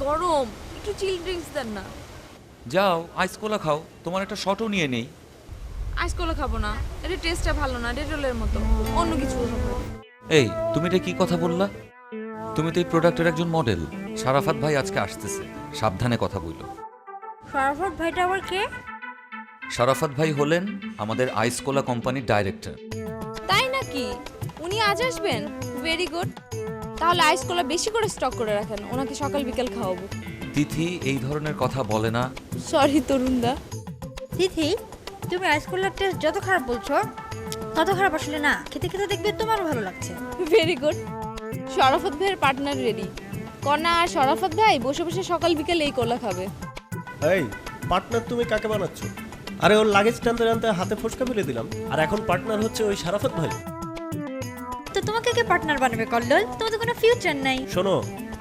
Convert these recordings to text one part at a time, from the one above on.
গরম, একটু চিল ড্রিঙ্কস দেন না। যাও আইস কোলা খাও, তোমার একটা শটও নিয়ে নেই। আইস কোলা খাবো না, এটা টেস্টটা ভালো না, ডেটলের মতো। অন্য কিছু খাবো। এই তুমি এটা কি কথা বললা? তুমি তো এই প্রোডাক্টের একজন মডেল। শারাফাত ভাই আজকে আসতেছে, সাবধানে কথা বইলো। শরাফত ভাইটা আবার কে? শারাফাত ভাই হলেন আমাদের আইস কোলা কোম্পানির ডাইরেক্টর। তাই নাকি? উনি আজ আসবেন? Very good. তাহলে আইস কোলা বেশি করে স্টক করে রাখেন, ওনাকে সকাল বিকেল খাওয়াবো। তিথি এই ধরনের কথা বলে না। সরি তরুণদা। তিথি, তুমি আইসক্রিমের টেস্ট যত খারাপ বলছো তত খারাপ আসলে না। খেতে খেতে দেখবে তোমারও ভালো লাগছে। Very good. শরাফত ভাইয়ের পার্টনার রেডি। কন্যা আর শরাফত ভাই বসে বসে সকাল বিকেল এই কোলা খাবে। এই পার্টনার তুমি কাকে বানাচ্ছ? আরে ওর লাগেজ টানতে টানতে হাতে ফসকা ফেলে দিলাম, আর এখন পার্টনার হচ্ছে ওই শারাফত ভাই। তো তোমাকে কে পার্টনার বানাবে কল্লোল? তোমার তো কোনো ফিউচার নাই। শোনো,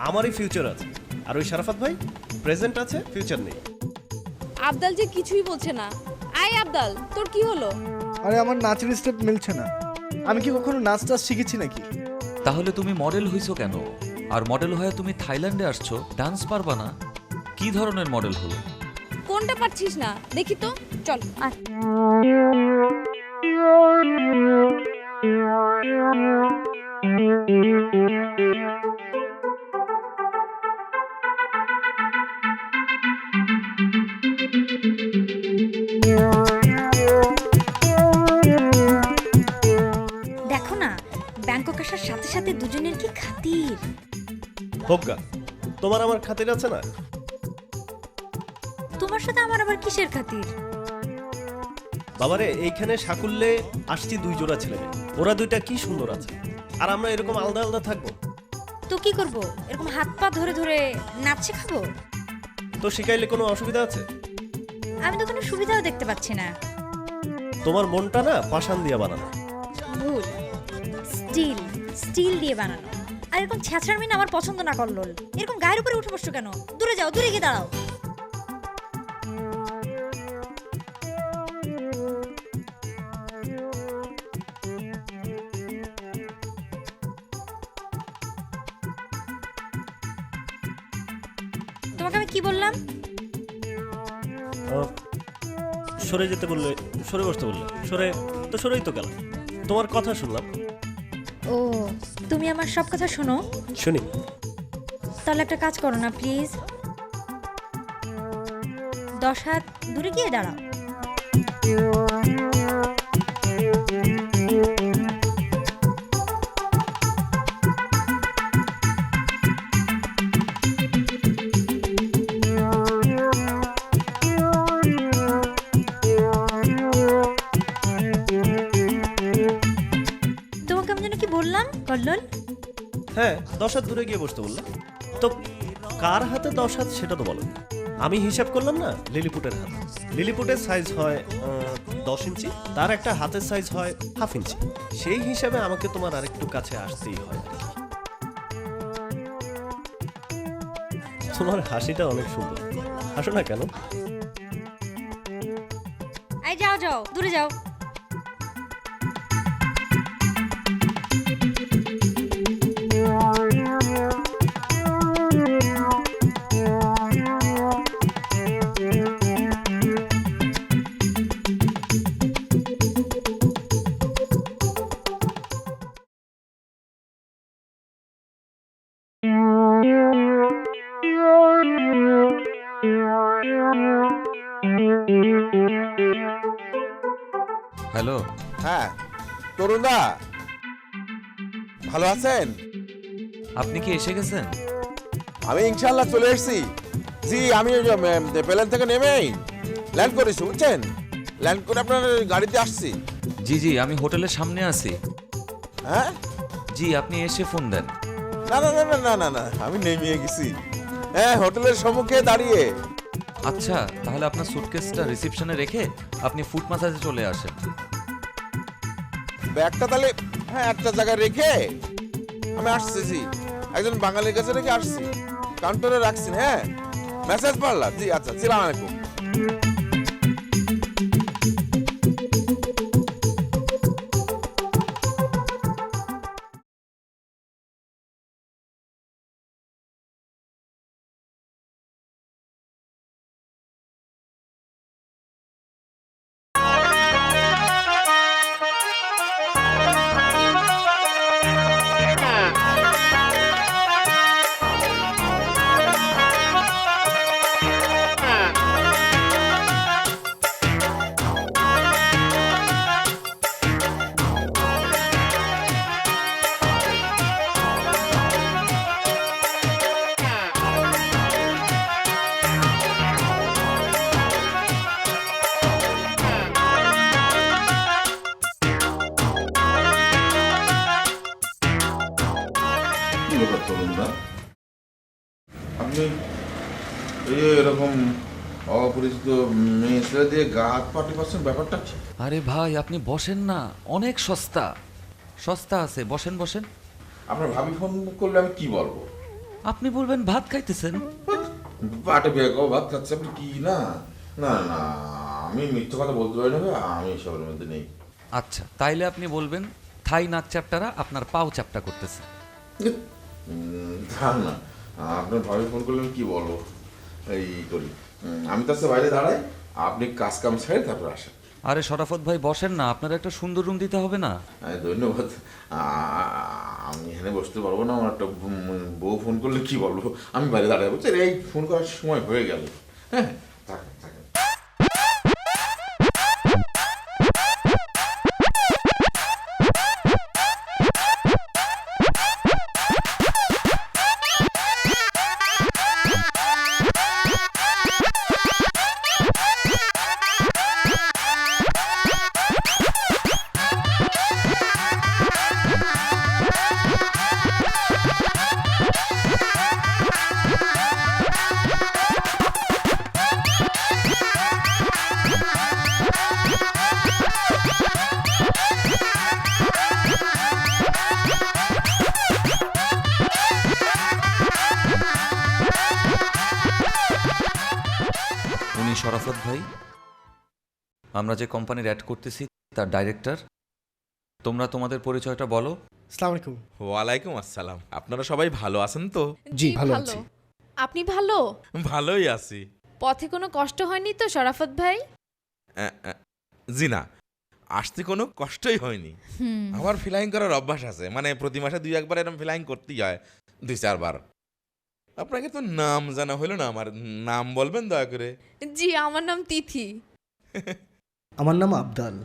আমারই ফিউচার আছে, আর ওই শারাফত ভাই প্রেজেন্ট আছে, ফিউচার নেই। আবদাল যে কিছুই বলছে না। আয় আবদাল, তোর কি হলো? আরে আমার নাচের স্টেপ মিলছে না। আমি কি কখনো নাচ টাচ শিখেছি নাকি? তাহলে তুমি মডেল হইছো কেন? আর মডেল হয়ে তুমি থাইল্যান্ডে আসছো, ডান্স পারবা না? কি ধরনের মডেল হলো? কোনটা পারছিস না দেখি তো, চল আয়। দেখো না, ব্যাংকক আসার সাথে সাথে দুজনের কি খাতির। হোগা, তোমার আমার খাতির আছে না? তোমার সাথে আমার আবার কিসের খাতির? বাবারে, এইখানে সাকুল্যে আসছি দুই জোড়া ছেলে মেয়ে। ওরা দুইটা কি সুন্দর আছে, আর আমরা এরকম আলাদা আলাদা থাকবো? তো কি করব? এরকম হাত পা ধরে ধরে নাচ শেখাবো? তো শিখাইলে কোনো অসুবিধা আছে? আমি তো কোনো সুবিধাও দেখতে পাচ্ছি না। তোমার মনটা না পাষাণ দিয়ে বানানো। ভুল। স্টিল, স্টিল দিয়ে বানানো। আর এরকম ছ্যাঁচড়ার মিন আমার পছন্দ না কল্লোল। এরকম গায়ের উপরে উঠে বসছো কেন? দূরে যাও, দূরে গিয়ে দাঁড়াও। তোমাকে আমি কি বললাম? আহ, সরে যেতে বললে, সরে বসতে বললে, সরে তো সরেই তো গেলাম। তোমার কথা শুনলাম। ও, তুমি আমার সব কথা শোনো? শুনি। তাহলে একটা কাজ করো না প্লিজ। 10 হাত দূরে গিয়ে দাঁড়াও। তোমাকে আমি যেন কি বললাম কল্লোল? হ্যাঁ, 10 হাত দূরে গিয়ে বসতে বললাম। তো কার হাতে 10 হাত সেটা তো বলো। আমি হিসাব করলাম না, লিলিপুটের হাত। লিলিপুটের সাইজ হয় 10 ইঞ্চি, তার একটা হাতের সাইজ হয় হাফ ইঞ্চি। সেই হিসাবে আমাকে তোমার আরেকটু কাছে আসতেই হয় আর কি। তোমার হাসিটা অনেক সুন্দর, হাসো না কেন? এই যাও যাও, দূরে যাও। হ্যালো, হ্যাঁ তরুণদা, ভালো আছেন? আপনি কি এসে গেছেন? আমি ইনশাল্লাহ চলে এসেছি। জি, আমি প্লেন থেকে নেমেই ল্যান্ড করেছি, বুঝছেন? ল্যান্ড করে আপনার গাড়িতে আসছি। জি জি, আমি হোটেলের সামনে আছি। হ্যাঁ, জি, আপনি এসে ফোন দেন। না না না না না না না, আমি নেমে গেছি। হ্যাঁ, হোটেলের সম্মুখে দাঁড়িয়ে। আচ্ছা, তাহলে আপনার সুটকেসটা রিসেপশনে রেখে আপনি ফুট মাসাজে চলে আসেন। ব্যাগটা তাহলে হ্যাঁ একটা জায়গায় রেখে আমি আসছি। একজন বাঙালির কাছে রেখে আসছি, কাউন্টারে রাখছি। হ্যাঁ, মেসেজ পারলাম। জি আচ্ছা, আসসালামু আলাইকুম। ব্যাপার তরুণদা? আপনি এই যে এরকম অপরিচিত মেয়ে ছেলে দিয়ে গা হাত পাটি পাচ্ছেন, ব্যাপারটা কি? আরে ভাই আপনি বসেন না, অনেক সস্তা সস্তা আছে, বসেন বসেন। আপনার ভাবি ফোন করলে আমি কি বলবো? আপনি বলবেন ভাত খাইতেছেন। পাটে বেগো ভাত খাচ্ছে, আপনি কি? না না না, আমি মিথ্যে কথা বলতে পারি না ভাই, আমি সবার মধ্যে নেই। আচ্ছা তাইলে আপনি বলবেন থাই নাক চ্যাপ্টারা আপনার পাও চ্যাপ্টা করতেছে। তা না, আপনার ভাবি ফোন করলে আমি কি বলবো? এই করি, আমি তার সাথে বাইরে দাঁড়াই, আপনি কাজ কাম ছেড়ে তারপর আসেন। আরে শরাফত ভাই বসেন না, আপনার একটা সুন্দর রুম দিতে হবে না? ধন্যবাদ। আমি এখানে বসতে পারবো না, আমার একটা বউ ফোন করলে কি বলবো, আমি বাইরে দাঁড়াই বলছি। এই ফোন করার সময় হয়ে গেল। হ্যাঁ, থাকেন থাকেন। উনি শরাফত ভাই, আমরা যে কোম্পানির অ্যাড করতেছি তার ডাইরেক্টর। তোমরা তোমাদের পরিচয়টা বলো। আসসালামু আলাইকুম। ওয়ালাইকুম আসসালাম। আপনারা সবাই ভালো আছেন তো? জি ভালো আছি। আপনি ভালো? ভালোই আছি। পথে কোনো কষ্ট হয়নি তো শরাফত ভাই? জি না, আসতে কোনো কষ্টই হয়নি। আমার ফ্লাইং করার অভ্যাস আছে, মানে প্রতি মাসে 2-1 বার এরকম ফ্লাইং করতেই হয়, 2-4 বার। আপনাকে তো নাম জানা হলো না, আমার নাম বলবেন দয়া করে? জি আমার নাম তিথি। আমার নাম আবদাল।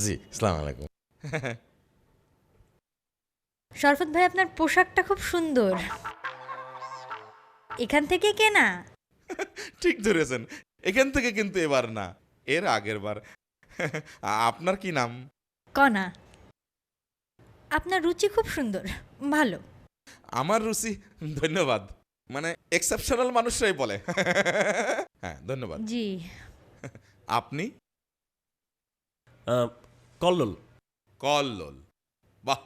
জি, আসসালামু আলাইকুম। শরফত ভাই আপনার পোশাকটা খুব সুন্দর, এখান থেকে কেনা? ঠিক ধরেছেন, এখান থেকে কিন্তু এবার না, এর আগের বার। আপনার কি নাম? কনা। আপনার রুচি খুব সুন্দর, ভালো। আমার রুচি? ধন্যবাদ, মানে এক্সেপশনাল মানুষরাই বলে। হ্যাঁ ধন্যবাদ। জি। আপনি? কল্লোল। কল্লোল, বাহ,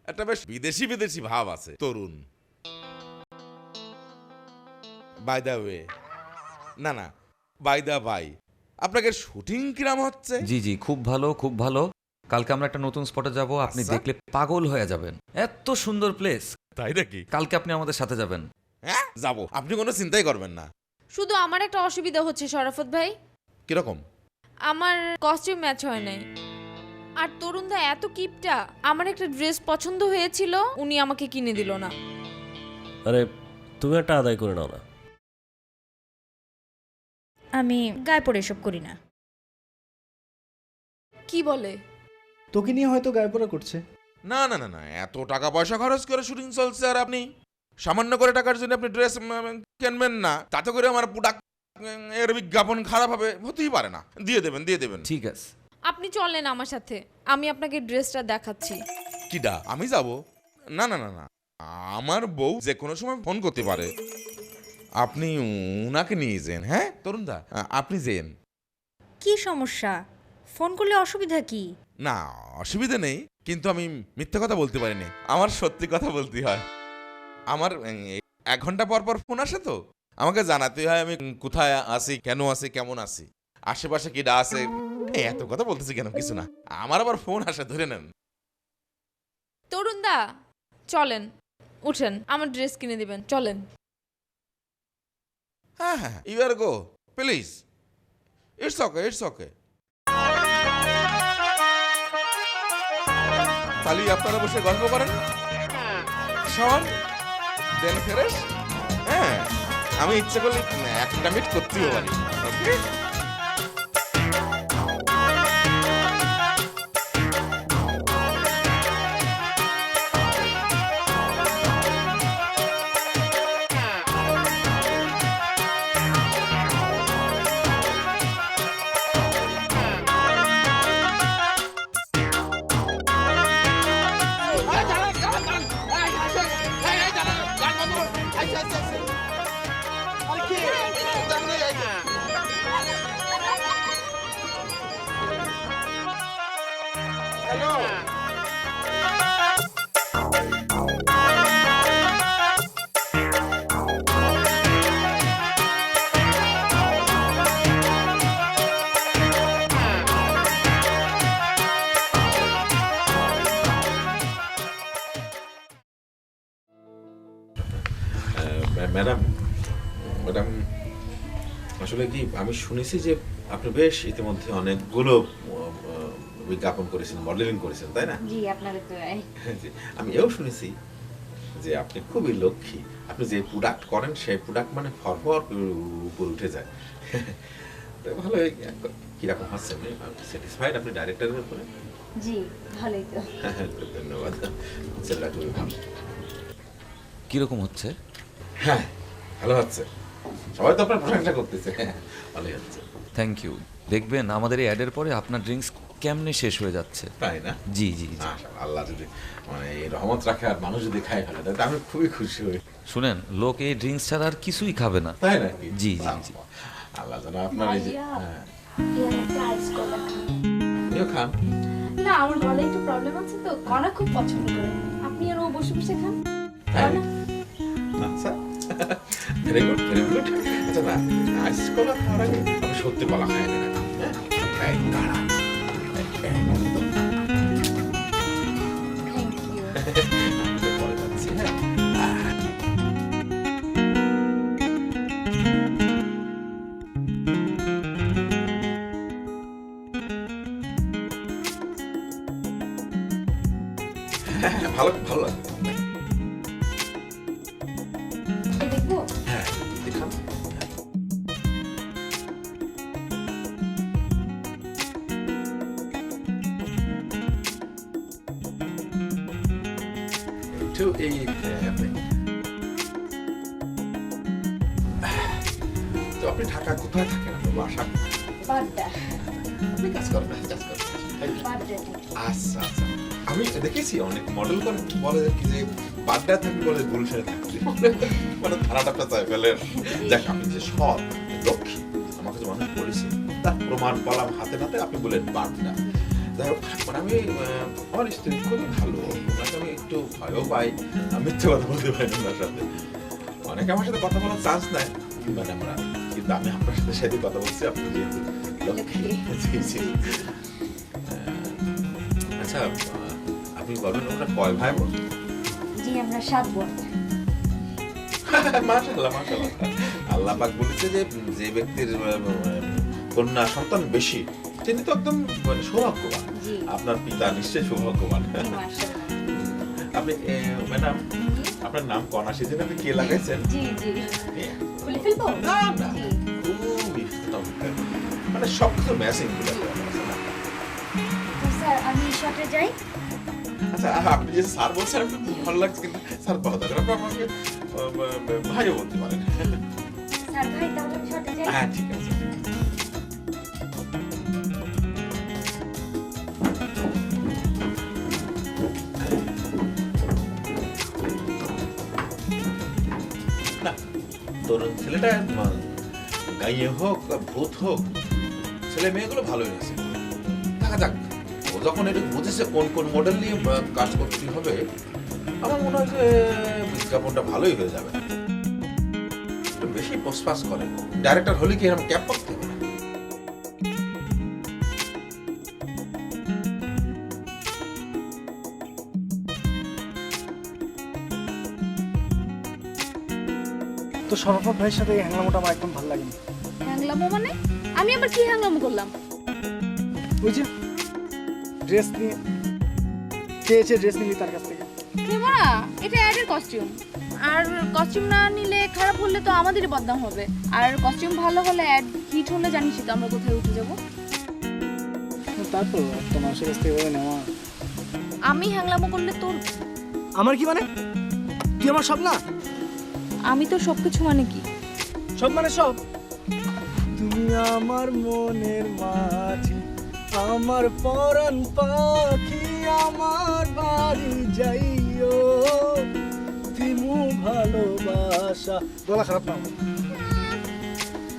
একটা বেশ বিদেশি বিদেশি ভাব আছে। তরুণ, বাই দা ওয়ে, না না, বাই দা বাই, আপনাকে শুটিং কিরাম হচ্ছে? জি জি খুব ভালো খুব ভালো। কালকে আমরা একটা নতুন স্পটে যাব, আপনি আচ্ছা। দেখলে পাগল হয়ে যাবেন, এত সুন্দর প্লেস। তাই নাকি? কালকে আপনি আমাদের সাথে যাবেন। হ্যাঁ যাবো, আপনি কোনো চিন্তাই করবেন না। শুধু আমার একটা অসুবিধা হচ্ছে শরাফত ভাই, কিরকম? আমার কস্টিউম ম্যাচ হয় নাই। আর তরুণদা এত কিপটা, আমার একটা ড্রেস পছন্দ হয়েছিল, উনি আমাকে কিনে দিল না। আরে তুমি একটা আদায় করে নাও না। আমি গায়ে পড়ে এসব করি না। কি বলে? তোকে নিয়ে হয়তো গায়ে পড়া করছে। না না না না, এত টাকা পয়সা খরচ করে শুটিং চলছে, আর আপনি সামান্য করে টাকার জন্য আপনি ড্রেস কিনবেন না, তাতে করে আমার প্রোডাক্ট এর বিজ্ঞাপন খারাপ হবে, হতেই পারে না। দিয়ে দেবেন দিয়ে দেবেন। ঠিক আছে। আপনি চলেন আমার সাথে, আমি আপনাকে ড্রেসটা দেখাচ্ছি। কিডা? আমি যাব? না না না না, আমার বউ যে কোনো সময় ফোন করতে পারে, আপনি উনাকে নিয়ে যান। হ্যাঁ তরুণদা, আপনি যেন। কি সমস্যা? ফোন করলে অসুবিধা কি? না অসুবিধা নেই, কিন্তু আমি মিথ্যে কথা বলতে পারিনি, আমার সত্যি কথা বলতে হয়। আমার 1 ঘন্টা পর পর ফোন আসে, তো আমাকে জানাতে হয় আমি কোথায় আছি, কেন আছি, কেমন আছি, আশেপাশে কিডা আছে। এত কথা বলতেছি কেন? কিছু না, আমার আবার ফোন আসে, ধরে নেন। তরুণদা চলেন, উঠেন, আমার ড্রেস কিনে দিবেন, চলেন। হ্যাঁ হ্যাঁ, you are go please, it's okay it's okay. খালি আপনারা বসে গল্প করেন, শোন দেন ফেরেশ। হ্যাঁ, আমি ইচ্ছে করলে একটা মিট করতেও পারি। ওকে, হ্যালো ম্যাডাম ম্যাডাম আসলে কি আমি শুনেছি যে আপনি বেশ ইতিমধ্যে অনেকগুলো বিজ্ঞাপন করেছেন, মডেলিং করেছেন, তাই না? জি আপনাদের তো জি, আমি এও শুনেছি যে আপনি খুবই লক্ষ্মী। আপনি যে প্রোডাক্ট করেন সেই প্রোডাক্ট মানে ফরফর উপর উঠে যায়। তো ভালো, কিরকম হচ্ছে? স্যাটিসফাইড আপনি ডাইরেক্টরের উপরে? জি ভালোই তো। ধন্যবাদ, ছেলেটা খুবই ভালো। কিরকম হচ্ছে? হ্যাঁ ভালো হচ্ছে, সবাই তো আপনার প্রশংসা করতেছে। ভালোই হচ্ছে। Thank you. দেখবেন আমাদের এই অ্যাডের পরে আপনার ড্রিঙ্কস কেমনে শেষ হয়ে যাচ্ছে। তাই না? জি জি জি। আল্লাহ যদি মানে এই রহমত রাখে আর মানুষ যদি খায় ফেলে তাহলে আমি খুবই খুশি হই। শুনেন, লোক এই ড্রিঙ্কস ছাড়া আর কিছুই খাবে না। তাই নাকি? জি জি জি। আল্লাহ যেন আপনার এই যে হ্যাঁ আপনিও খান। না, আমার গলায় একটু প্রবলেম আছে তো, কণা খুব পছন্দ করে। আপনি আর ও বসে বসে খান। হ্যাঁ। আচ্ছা, ভেরি গুড ভেরি গুড। আচ্ছা না, আইস কলা খাওয়ার আগে আমি সত্যি কলা খাই না। হ্যাঁ কাড়া একদম। Thank you. পরে যাচ্ছি। হ্যাঁ ভালো ভালো লাগে। দেখবো? হ্যাঁ দেখান। একটু এই তো আপনি ঢাকা কোথায় থাকেন? আপনার বাসা? বাড্ডা। আপনি কাজ করেন না, কাজ করেন। বাড্ডা। আচ্ছা আচ্ছা, আমি দেখেছি অনেক মডেল করে বলে কি যে বাড্ডা থাকবে, বলে গুলশানে থাকবে, মানে ধারাটা চাই ফেলেন। দেখ আপনি যে সৎ লক্ষ্মী, আমাকে যে মানুষ বলেছে তার প্রমাণ বললাম হাতে নাতে, আপনি বলেন বাড্ডা। যাই হোক, মানে আমি আমার স্ত্রী খুবই ভালো, ওনাকে আমি একটু ভয়ও পাই, আমি মিথ্যে কথা বলতে পারি না ওনার সাথে। অনেকে আমার সাথে কথা বলার চান্স নেয়, মানে আমরা, কিন্তু আমি আপনার সাথে সাথে কথা বলছি, আপনি যেহেতু লক্ষ্মী। জি জি। আচ্ছা, আপনি বলবেন ওরা কয় ভাই বোন? জি আমরা 7 বোন। মাশাআল্লাহ মাশাআল্লাহ। আল্লাহ পাক বলেছে যে যে ব্যক্তির কন্যা সন্তান বেশি তিনি তো একদম মানে সৌভাগ্যবান। জি। আপনার পিতা নিশ্চয়ই সৌভাগ্যবান। মাশাআল্লাহ। আপনি ম্যাডাম আপনার নাম কণা, সেদিন আপনি কে লাগাইছেন? জি জি। খুলে ফেলবো? না না, জি। খুবই চমৎকার। মানে সব কিছু ম্যাচিং গুলো। তো স্যার আমি শর্টে যাই। আচ্ছা, আপনি যে স্যার বলছেন আমার খুব ভালো লাগছে, কিন্তু স্যার কথা আপনি আমাকে ভাইও বলতে পারেন। স্যার ভাই তাহলে আমি শর্টে যাই। হ্যাঁ ঠিক আছে। না, তরুণ ছেলেটা গাইয়ে হোক ভূত হোক, ছেলে মেয়েগুলো ভালোই হয়েছে। দেখা যাক, ও যখন এটা বুঝেছে কোন কোন মডেল নিয়ে কাজ করতে হবে, আমার মনে হয় যে বিজ্ঞাপনটা ভালোই হয়ে যাবে। একটু বেশি পোস্টপাস করে, ডাইরেক্টর হলে কি এরকম ক্যাপ করতে হবে না? তো শরাফত ভাইয়ের সাথে এই হ্যাংলামোটা আমার একদম ভালো লাগেনি। হ্যাংলামো মানে? আমি আবার কি হ্যাংলামো করলাম? ওই যে ড্রেস নিয়ে চেয়েছে, ড্রেস নিলি তার কাছ থেকে। নেবো না, এটা অ্যাডের কস্টিউম। আর কস্টিউম না নিলে, খারাপ হলে তো আমাদেরই বদনাম হবে। আর কস্টিউম ভালো হলে, অ্যাড হিট হলে জানিসই তো আমরা কোথায় উঠে যাব। তারপর একটা মানুষের কাছ থেকে এভাবে নেওয়া। আমি হ্যাংলামো করলে তোর, আমার কি মানে? তুই আমার সব না? আমি তো সবকিছু মানে কি? সব মানে সব। তুমি আমার মনের মাঝি, আমার পরাণ পাখি, আমার বাড়ি যাইও, দিমু ভালোবাসা। গলা খারাপ না?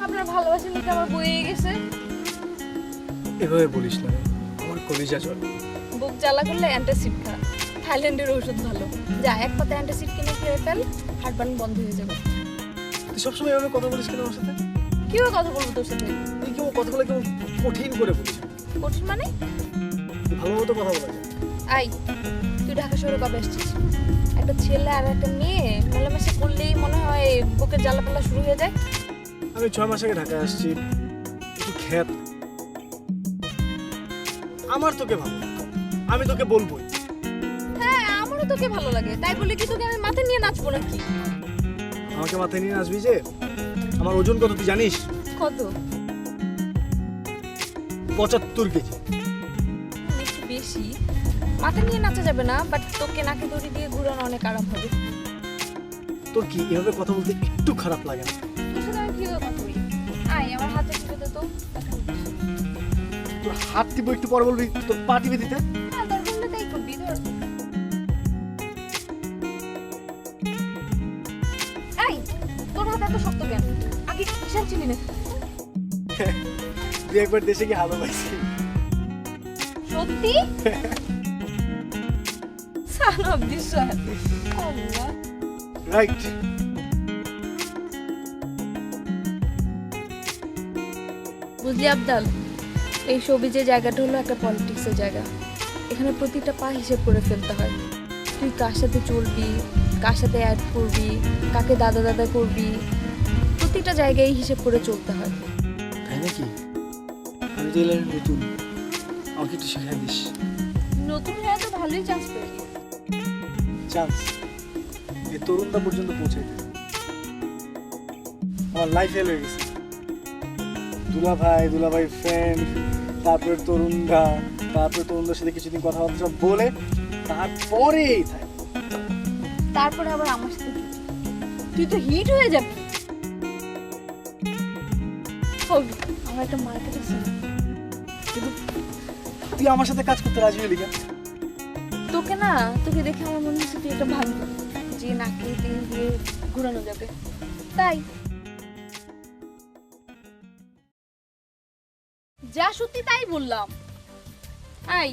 আপনার ভালোবাসা লিখে আমার বইয়ে গেছে। এভাবে বলিস না, আমার কলিজা চল। বুক জ্বালা করলে অ্যান্টাসিড খা, থাইল্যান্ডের ওষুধ ভালো। যা এক পাতা অ্যান্টাসিড কিনে খেয়ে ফেল, হার্টবার্ন বন্ধ হয়ে যাবে। তুই সবসময় এভাবে কথা বলিস কেন আমার সাথে? কিভাবে কথা বলবো তোর সাথে? তুই কেমন কথাগুলো কেমন কঠিন করে বলিস? কঠিন মানে? ভালো মতো কথা বলা যায়। আই, তুই ঢাকা শহরে কবে আসছিস? একটা ছেলে আর একটা মেয়ে মেলামেশা করলেই মনে হয় বুকের জ্বালাপালা শুরু হয়ে যায়। আমি 6 মাস আগে ঢাকায় আসছি, একটু খ্যাত। আমার তোকে ভালো লাগে, আমি তোকে বলবোই। হ্যাঁ, আমারও তোকে ভালো লাগে, তাই বলে কি তোকে আমি মাথায় নিয়ে নাচবো নাকি? আমাকে মাথায় নিয়ে আসবি যে? আমার ওজন কত তুই জানিস? কত? 75 কেজি। একটু বেশি। মাথা নিয়ে নাচা যাবে না, বাট তোকে নাকে দড়ি দিয়ে ঘুরানো অনেক আরাম হবে। তোর কি এভাবে কথা বলতে একটু খারাপ লাগে না? তোর সাথে আমি কিভাবে কথা বলি? আয়, আমার হাতে টিপে দে তো। তোর হাত টিপে একটু পরে বলবি তোর পা টিপে দিতে। হ্যাঁ, দরকার হলে তাই করবি, ধর। এই, তোর হাত এত শক্ত কেন? আগে হিসাব চিনি না। তুই একবার দেশে গিয়ে হালো পাইছি। সত্যি? Son of the sun. Allah. Right. বুঝলি আবদাল, এই ছবি যে জায়গাটা হলো একটা পলিটিক্সের জায়গা। এখানে প্রতিটা পা হিসেব করে ফেলতে হয়। তুই কার সাথে চলবি, কার সাথে অ্যাড করবি, কাকে দাদা দাদা করবি, প্রতিটা জায়গায় হিসেব করে চলতে হয়। তাই নাকি? আমি তো এলাম নতুন, আমাকে একটু শেখাই দিস। নতুন হয়ে তো ভালোই চান্স পেলি। চান্স এই তরুণটা পর্যন্ত পৌঁছাইতে আমার লাইফ ফেল হয়ে গেছে। দুলাভাই ফ্রেন্ড, তারপরে তরুণদার সাথে কিছুদিন কথাবার্তা বলে তারপরেই থাকে। তারপরে আবার আমার সাথে তুই তো হিট হয়ে যাবি। হবি, আমার একটা মার্কেট আছে। কিন্তু তুই আমার সাথে কাজ করতে রাজি হলি কেন? তোকে দেখে আমার মনে হচ্ছে তুই একটা ভালো যে নাকে তেল দিয়ে ঘুরানো যাবে, তাই। যা সত্যি তাই বললাম। আই,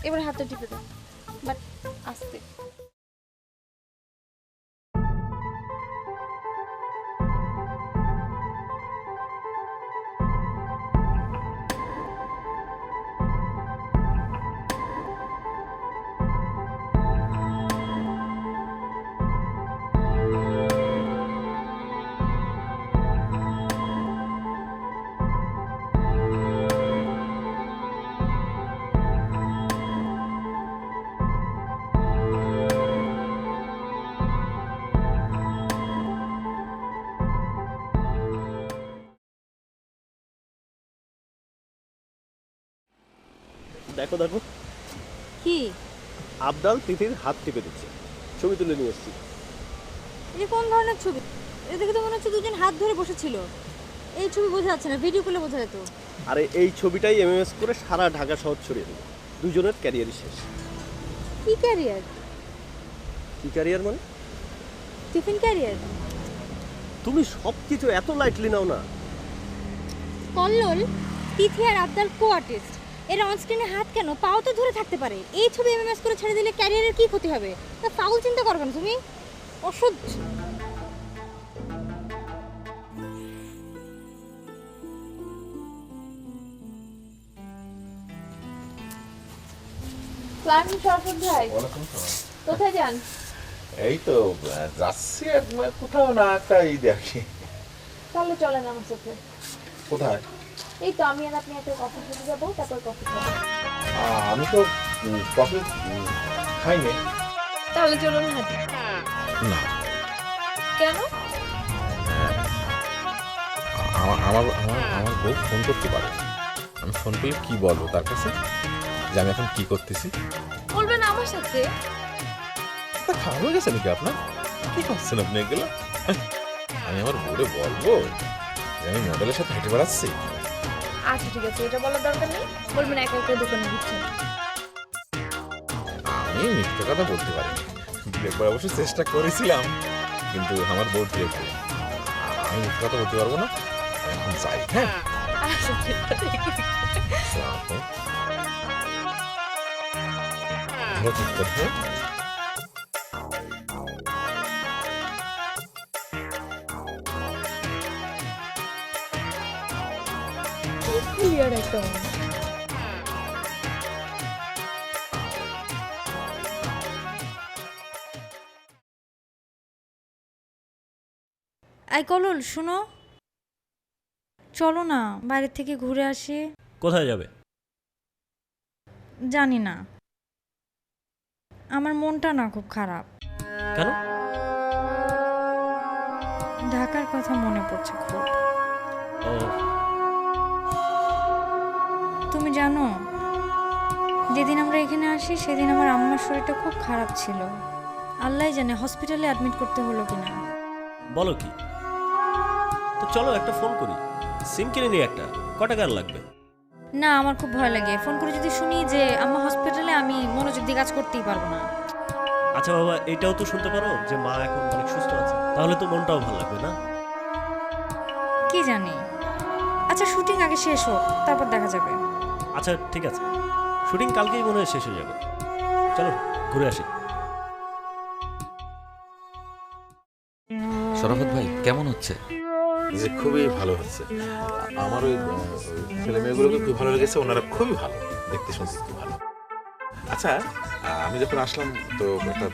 এবার হাতটা টিপে দে, বাট আস্তে। দেখো দেখো, কি আবদাল তিথির হাত টিপে দিচ্ছে, ছবি তুলে নিয়ে এসেছি। এটা কোন ধরনের ছবি? এটা দেখে তো মনে হচ্ছে দুজন হাত ধরে বসেছিল। এই ছবি বোঝা যাচ্ছে না, ভিডিও করলে বোঝা যেত। আরে এই ছবিটাই এমএমএস করে সারা ঢাকা শহর ছড়িয়ে দেবে। দুজনের ক্যারিয়ারই শেষ। কি ক্যারিয়ার? কি ক্যারিয়ার মানে? Tiffin carrier? তুমি সব কিছু এত লাইটলি নাও না। কল্লোল, তিথি আর আবদাল কো আর্টিস্ট। এরা অনস্ক্রিনে হাত কেন, পাও তো ধরে থাকতে পারে। এই ছবি এমএমএস করে ছেড়ে দিলে ক্যারিয়ারের কি ক্ষতি হবে? তা ফাউল চিন্তা করো কেন তুমি? অসহ্য। ক্লায়েন্ট সরফত ভাই, কোথায় যান? এই তো যাচ্ছি কোথাও না, একটা এই দেখি। তাহলে চলেন আমার সাথে। কোথায়? এই তো আমি আর আপনি একটা কফি খেতে যাবো, তারপর কফি খাবো। আমি তো কফি খাইনি। তাহলে চলুন হাঁটি। না, কেন? আমার বউ ফোন করতে পারে। আমি ফোন করলে কি বলবো তার কাছে যে আমি এখন কি করতেছি? বলবেন আমার সাথে। খারাপ হয়ে গেছে নাকি আপনার? কি করছেন আপনি এগুলো? আমি আমার বউরে বলবো যে আমি মডেলের সাথে হেঁটে বেড়াচ্ছি? আচ্ছা ঠিক আছে, এটা বলার দরকার নেই। বলবেন একা একা দোকানে দিচ্ছেন। আমি মিথ্যে কথা বলতে পারি। একবার অবশ্য চেষ্টা করেছিলাম, কিন্তু আমার বউ ডিরেক্ট। আমি মিথ্যে কথা বলতে পারবো না। আমি এখন যাই। হ্যাঁ, আচ্ছা ঠিক আছে। ভালো থাকবেন, হ্যাঁ? ক্লিয়ার একদম। আই কলল শুনো, চলো না বাইরে থেকে ঘুরে আসি। কোথায় যাবে? জানি না, আমার মনটা না খুব খারাপ। কেন? ঢাকার কথা মনে পড়ছে খুব। ও, তুমি জানো, যেদিন আমরা এখানে আসি সেদিন আমার আম্মার শরীরটা খুব খারাপ ছিল। আল্লাহ জানে হসপিটালে অ্যাডমিট করতে হলো কিনা। বলো কি? তো চলো একটা ফোন করি, সিম কিনে নিই একটা। ক টাকার লাগবে? না, আমার খুব ভয় লাগে। ফোন করে যদি শুনি যে আম্মা হসপিটালে, আমি মনোযোগ দিয়ে কাজ করতেই পারবো না। আচ্ছা বাবা, এটাও তো শুনতে পারো যে মা এখন অনেক সুস্থ আছে, তাহলে তো মনটাও ভালো লাগবে না? কি জানি। আচ্ছা শুটিং আগে শেষ হোক, তারপর দেখা যাবে। আচ্ছা ঠিক আছে, শুটিং কালকেই মনে হয় শেষ হয়ে যাবে। চলো ঘুরে আসি। শরাফত ভাই কেমন হচ্ছে? যে খুবই ভালো হচ্ছে। আমার ওই ছেলে মেয়েগুলোকে খুব ভালো লেগেছে, ওনারা খুবই ভালো, দেখতে শুনতে খুব ভালো। আচ্ছা, আমি যখন আসলাম তো একটা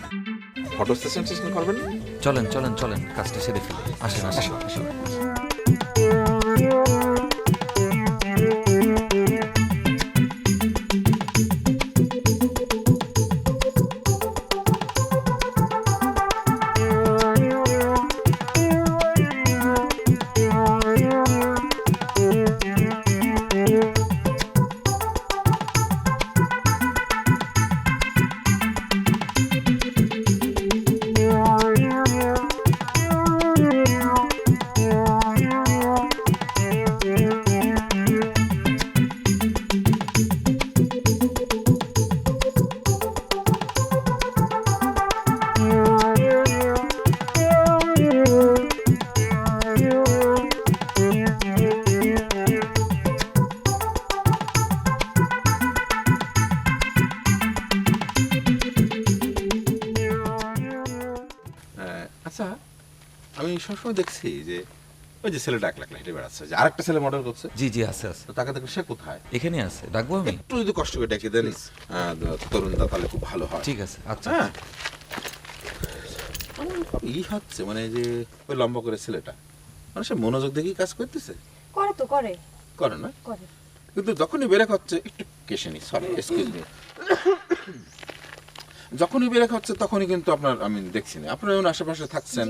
ফটো সেশন করবেন? চলেন চলেন চলেন, কাজটা সেরে ফেলি। আসেন আসেন আসেন। আচ্ছা, আমি সবসময় দেখছি যে ওই যে ছেলেটা একলা হেঁটে বেড়াচ্ছে, যে আরেকটা ছেলে মডেল করছে, জি জি আছে আছে, তো তাকে দেখো সে কোথায়? এখানে আছে, ডাকবো আমি? একটু যদি কষ্ট করে ডেকে দেন তরুণদা, তাহলে খুব ভালো হয়। ঠিক আছে, আচ্ছা। হ্যাঁ, আমার খুব হচ্ছে, মানে যে ওই লম্বা করে ছেলেটা, মানে সে মনোযোগ দেখেই কাজ করতেছে। করে তো করে করে না? করে। কিন্তু যখনই বেরেক হচ্ছে, একটু কেসে নি, সরি এক্সকিউজ মি, যখনই বেরেক হচ্ছে তখনই কিন্তু আপনার, আমি দেখছি না আপনার এমন আশেপাশে থাকছেন।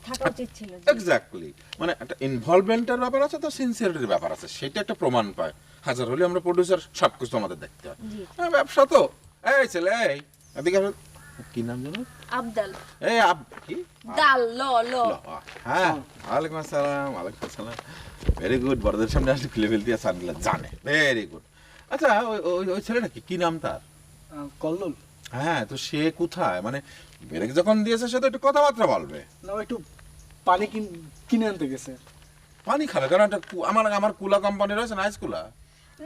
থাকা উচিত ছিল। এক্স্যাক্টলি, মানে একটা ইনভলভমেন্টের ব্যাপার আছে, তো সিনসিয়ারিটির ব্যাপার আছে, সেটা একটা প্রমাণ পায়। হাজার হলে আমরা প্রডিউসার, সবকিছু আমাদের দেখতে হয়। ব্যবসা তো। এই ছেলে, এই এদিকে আসো। কি নাম জানো? আবদাল। এই কি দাল ল ল। হ্যাঁ, ওয়ালাইকুম আসসালাম। ওয়ালাইকুম আসসালাম। ভেরি গুড, বড়দের সামনে আসলে খুলে ফেলতে সানগুলো জানে, ভেরি গুড। আচ্ছা, ওই ছেলেটা কি নাম তার? কল্লোল। হ্যাঁ, তো সে কোথায়? মানে ব্রেক যখন দিয়েছে সে তো একটু কথাবার্তা বলবে। না, একটু পানি কিনে আনতে গেছে। পানি খাবে? কারণ একটা আমার কুলা কোম্পানি রয়েছে, নাইস কুলা।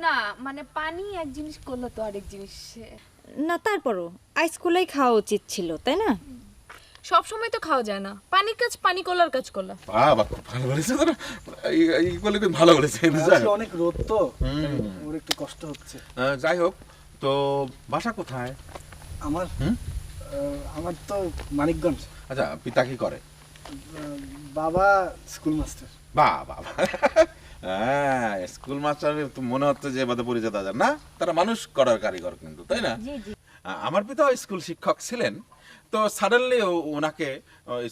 না মানে পানি এক জিনিস করলে তো আরেক জিনিস। না, তারপরও আইস কোলাই খাওয়া উচিত ছিল, তাই না? সব সময় তো খাওয়া যায় না। পানির কাজ পানি কলার কাজ করলা। বাবা, খুব ভালো বলেছে তো, এই বলে খুব ভালো বলেছে। অনেক রোদ তো, ওর একটু কষ্ট হচ্ছে। যাই হোক, তো বাসা কোথায়? আমার আমার তো মানিকগঞ্জ। আচ্ছা, পিতা কি করে? বাবা স্কুল মাস্টার। বাবা, হ্যাঁ, স্কুল মাস্টার তো মনে হচ্ছে যে বাদে পরিচয় হাজার না, তারা মানুষ করার কারিগর কিন্তু, তাই না? আমার পিতা স্কুল শিক্ষক ছিলেন, তো সাডেনলি ওনাকে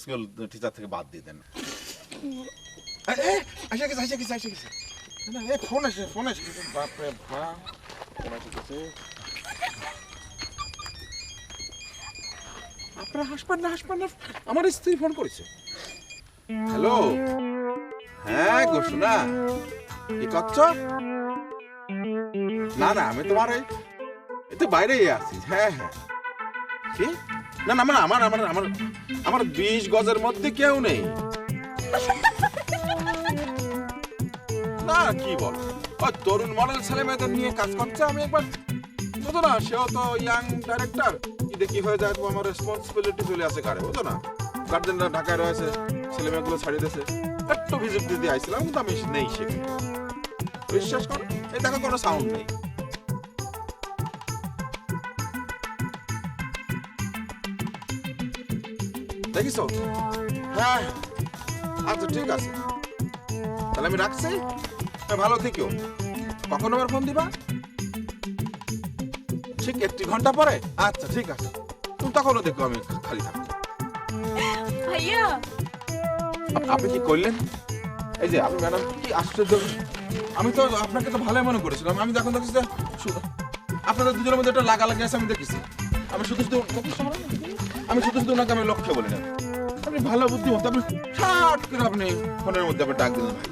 স্কুল টিচার থেকে বাদ দিয়ে দেন। ফোন আসে, বাপরে বাপ, ফোন আসে। আপনারা হাসপান না, আমার স্ত্রী ফোন করেছে। হ্যালো, হ্যাঁ গো শোনা, কি করছ? না না, আমি তোমার এই তো বাইরেই আছি। হ্যাঁ হ্যাঁ, কি? না না, আমার 20 গজের মধ্যে কেউ নেই। না, কি বল, তরুণ মডেল ছেলে মেয়েদের নিয়ে কাজ করছে। আমি একবার বুঝো না, সেও তো ইয়াং ডাইরেক্টর, ঈদে কি হয়ে যায় তো আমার রেসপন্সিবিলিটি চলে আসে কারে, বুঝো না? গার্জেনরা ঢাকায় রয়েছে, ছেলে মেয়েগুলো ছাড়িয়ে দিয়েছে, একটু ভিজিট দিতে আইছিলাম, কিন্তু আমি নেই সেখানে। বিশ্বাস করো, এই দেখো কোনো সাউন্ড নেই। দেখিছো? হ্যাঁ, আচ্ছা ঠিক আছে, তাহলে আমি রাখছি। হ্যাঁ, ভালো থেকো। কখন আবার ফোন দিবা? ঠিক 1 ঘন্টা পরে? আচ্ছা ঠিক আছে, তুমি তখনও দেখো আমি খালি থাকবো। ভাইয়া আপনি কি করলেন? এই যে আপনি ম্যাডাম, কি আশ্চর্য! আমি তো আপনাকে তো ভালোই মনে করেছিলাম। আমি যখন দেখছি যে আপনাদের দুজনের মধ্যে একটা লাগালাগি আছে, আমি দেখেছি। আমি শুধু শুধু ওনাকে আমি লক্ষ্য বলি না। আপনি ভালো বুদ্ধিমত্তা, আপনি ঠাট করে আপনি ফোনের মধ্যে আপনি ডাক দিলেন ভাই।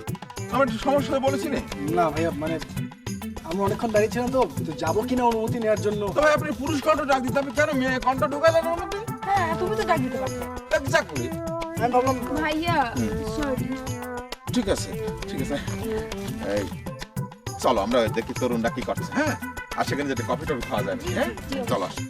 আমার একটু সমস্যা হয়ে বলেছি না? না ভাইয়া, মানে আমি অনেকক্ষণ দাঁড়িয়ে ছিলাম তো যাবো কিনা অনুমতি নেওয়ার জন্য। তবে আপনি পুরুষ কণ্ঠ ডাক দিতে, আপনি কেন মেয়ে কণ্ঠ ঢুকাইলেন ওর মধ্যে? হ্যাঁ তুমি তো ডাক দিতে পারছো। এক্স্যাক্টলি। আমি ভাবলাম ভাইয়া সরি। ঠিক আছে, ঠিক আছে। এই চলো আমরা দেখি তরুণরা কি করছে। হ্যাঁ, আর সেখানে যেটা কফি টফি খাওয়া যায় না। হ্যাঁ চলো আসো।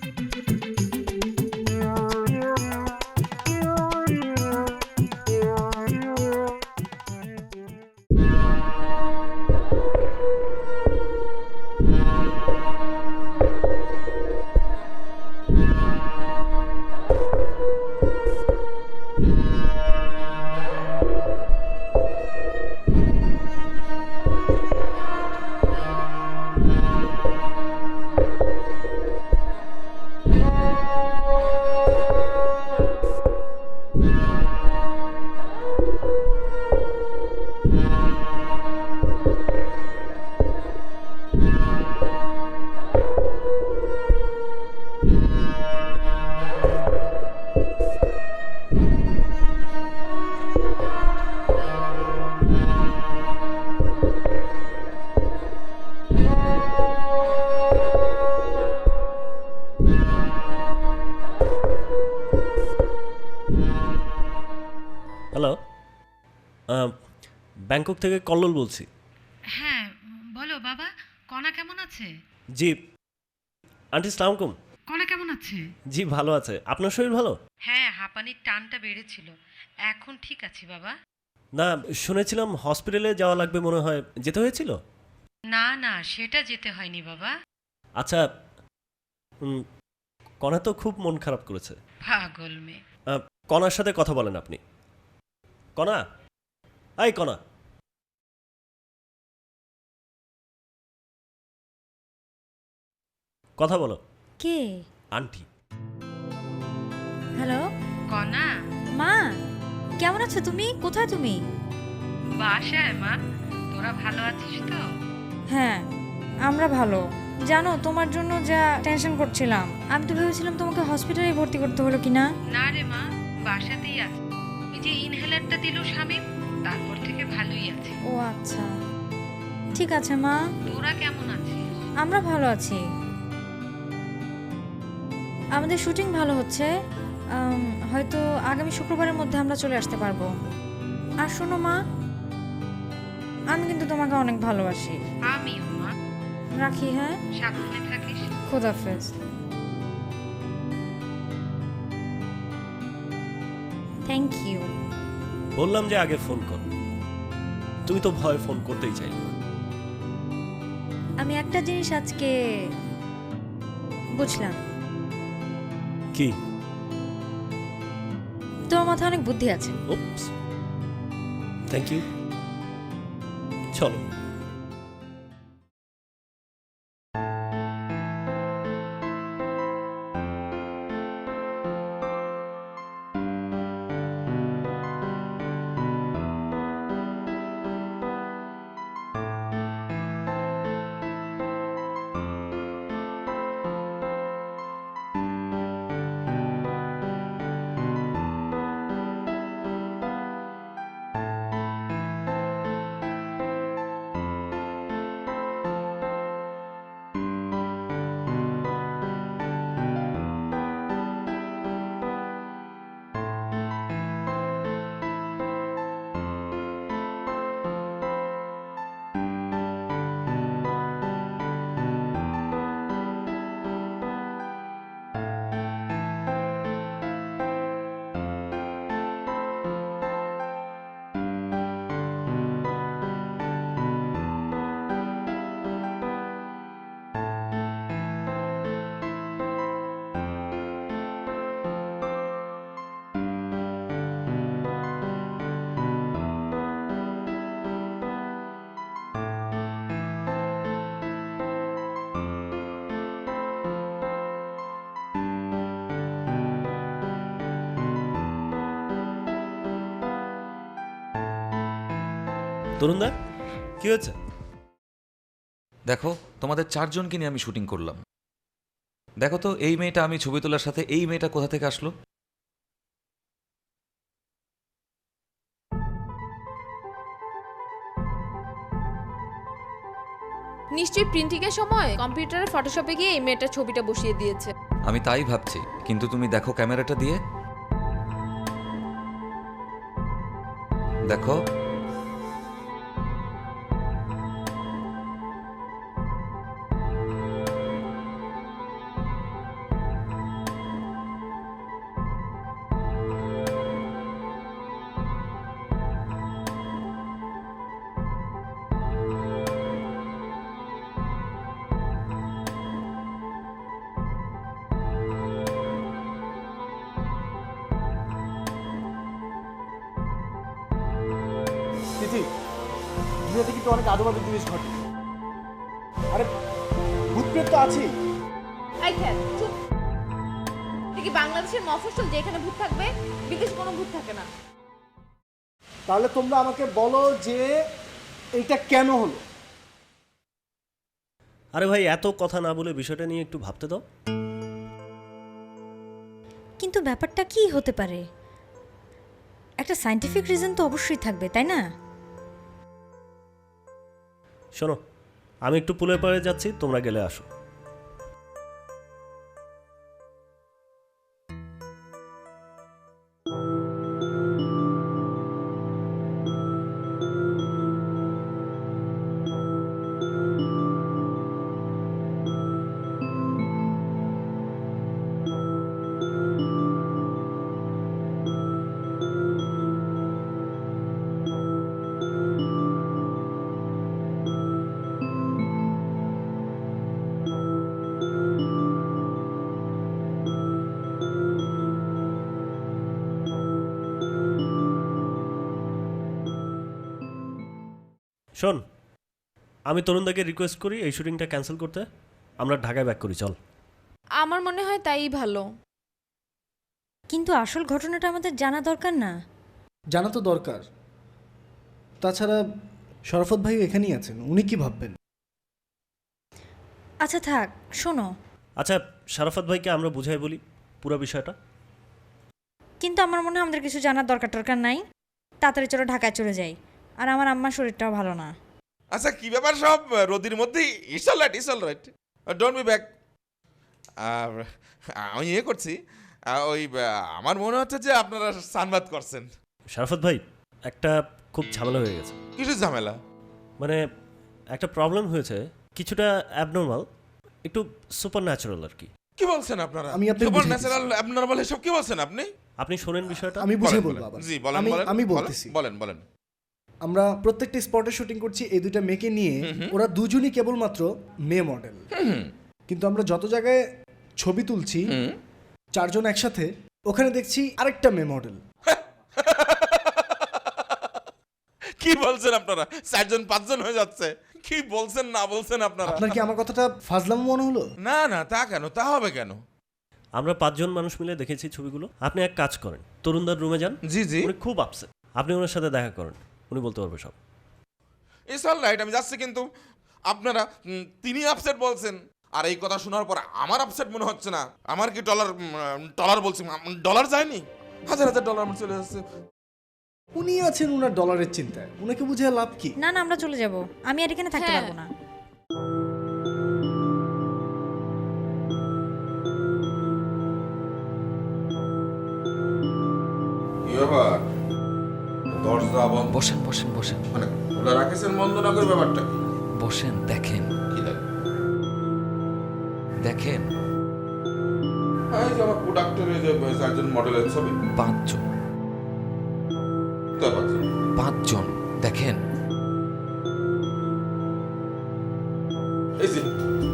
হ্যালো, ব্যাংকক থেকে কল্লোল বলছি। হ্যাঁ বলো বাবা, কণা কেমন আছে? জি আন্টি, সালাম আলাইকুম। কণা কেমন আছে? জি ভালো আছে, আপনার শরীর ভালো? হ্যাঁ, হাঁপানির টানটা বেড়েছিল, এখন ঠিক আছে বাবা। না, শুনেছিলাম হসপিটালে যাওয়া লাগবে মনে হয়, যেতে হয়েছিল? না না, সেটা যেতে হয়নি বাবা। আচ্ছা, কণা তো খুব মন খারাপ করেছে। পাগল মেয়ে। কণার সাথে কথা বলেন আপনি। কণা, এই কণা, কথা বলো। কে? আন্টি। হ্যালো কণা, মা, কেমন আছো তুমি? কোথায় তুমি? বাসায় মা। তোরা ভালো আছিস তো? হ্যাঁ আমরা ভালো। জানো তোমার জন্য যা টেনশন করছিলাম, আমি তো ভেবেছিলাম তোমাকে হসপিটালে ভর্তি করতে হলো কিনা। না রে মা, বাসাতেই আছে। এই যে ইনহেলারটা দিল শামীম, তারপর থেকে ভালোই আছে। ও আচ্ছা, ঠিক আছে মা। তোরা কেমন আছিস? আমরা ভালো আছি, আমাদের শুটিং ভালো হচ্ছে। হয়তো আগামী শুক্রবারের মধ্যে আমরা চলে আসতে পারবো। আর শোনো মা, আমি কিন্তু তোমাকে অনেক ভালোবাসি। আমিও মা। রাখি, হ্যাঁ? সাবধানে থাকিস। খোদাফেজ। Thank you. বললাম যে আগে ফোন কর, তুমি তো ভয় ফোন করতেই চাইলে না। আমি একটা জিনিস আজকে বুঝলাম। কি? তোমার মাথায় অনেক বুদ্ধি আছে। উপস, থ্যাংক ইউ। চলো। তরুণদা কি হচ্ছে? দেখো তোমাদের চারজনকে নিয়ে আমি শুটিং করলাম। দেখো তো এই মেয়েটা আমি ছবি তোলার সাথে এই মেয়েটা কোথা থেকে আসলো? নিশ্চয়ই প্রিন্টিংয়ের সময় কম্পিউটারে ফটোশপে গিয়ে এই মেয়েটার ছবিটা বসিয়ে দিয়েছে। আমি তাই ভাবছি, কিন্তু তুমি দেখো ক্যামেরাটা দিয়ে। দেখো তিথি, দুনিয়াতে কিন্তু অনেক আজবাজে জিনিস ঘটে। আরে ভূতপ্রেত তো আছেই। আই খ্যাত চুপ। এটা কি বাংলাদেশের মফস্বল যে এখানে ভূত থাকবে? বিদেশে কোনো ভূত থাকে না। তাহলে তোমরা আমাকে বলো যে এইটা কেন হলো? আরে ভাই এত কথা না বলে বিষয়টা নিয়ে একটু ভাবতে দাও। কিন্তু ব্যাপারটা কি হতে পারে? একটা সায়েন্টিফিক রিজন তো অবশ্যই থাকবে, তাই না? শোনো, আমি একটু পুলের পাড়ে যাচ্ছি, তোমরা গেলে আসো। শোন, আমি তরুণদাকে রিকোয়েস্ট করি এই শুটিংটা ক্যান্সেল করতে, আমরা ঢাকায় ব্যাক করি, চল। আমার মনে হয় তাই ভালো। কিন্তু আসল ঘটনাটা আমাদের জানা দরকার না? জানা তো দরকার। তাছাড়া শরাফত ভাই এখানেই আছেন, উনি কি ভাববেন? আচ্ছা থাক, শোনো, আচ্ছা শারাফত ভাইকে আমরা বুঝাই বলি পুরো বিষয়টা। কিন্তু আমার মনে হয় আমাদের কিছু জানার দরকার নাই। তাড়াতাড়ি চলো ঢাকায় চলে যাই। আর আমার আম্মার শরীরটাও ভালো না। আচ্ছা কি ব্যাপার সব রোদির মধ্যেই? It's all right don't be back. আমি ইয়ে করছি, ওই আমার মনে হচ্ছে যে আপনারা সানবাদ করছেন। শারাফত ভাই একটা খুব ঝামেলা হয়ে গেছে। কিছু ঝামেলা? মানে একটা প্রবলেম হয়েছে, কিছুটা অ্যাবনর্মাল, একটু সুপার ন্যাচারাল আর কি। কি বলছেন আপনারা? আমি আপনাকে সুপার বুঝিয়ে ন্যাচারাল অ্যাবনরমাল এসব কি বলছেন আপনি? আপনি শোনেন বিষয়টা। আমি বুঝে বলেন, বলবো বলেন। আবার। জি বলেন বলেন আমি বলেন, বলতেছি। বলেন। আমরা প্রত্যেকটা স্পটে শুটিং করছি এই দুইটা মেয়েকে নিয়ে। ওরা দুজনই কেবলমাত্র মেয়ে মডেল, কিন্তু আমরা যত জায়গায় ছবি তুলছি চারজন একসাথে, ওখানে দেখছি আরেকটা মেয়ে মডেল। কি বলছেন আপনারা? 4জন 5জন হয়ে যাচ্ছে। কি বলছেন না বলছেন আপনারা? আপনার কি আমার কথাটা ফাজলামো মনে হলো? না তা কেন? তা হবে কেন? আমরা 5 জন মানুষ মিলে দেখেছি ছবিগুলো। আপনি এক কাজ করেন, তরুণদার রুমে যান। জি উনি খুব আপসেট, আপনি ওনার সাথে দেখা করেন, উনি বলতে পারবে সব। ইটস অল রাইট, আমি যাচ্ছি, কিন্তু আপনারা তিনি আপসেট বলছেন, আর এই কথা শোনার পর আমার আপসেট মনে হচ্ছে না। আমার কি ডলার বলছি, ডলার যায়নি, হাজার ডলার আমার চলে যাচ্ছে। উনি আছেন উনার ডলারের চিন্তায়, উনাকে বুঝে লাভ কি? না আমরা চলে যাব। আমি আর এখানে থাকতে হ্যাঁ। পারবো না। কি ব্যাপার? দরজা বন্ধ, বসেন মানে খোলা রাখেছেন বন্ধ না করে, ব্যাপারটা কি? বসেন, দেখেন কি লাগে? দেখেন এই যে আমার প্রোডাক্টের এই যে 4জন মডেলের ছবি, 5 জন, তো 5 জন দেখেন। এই যে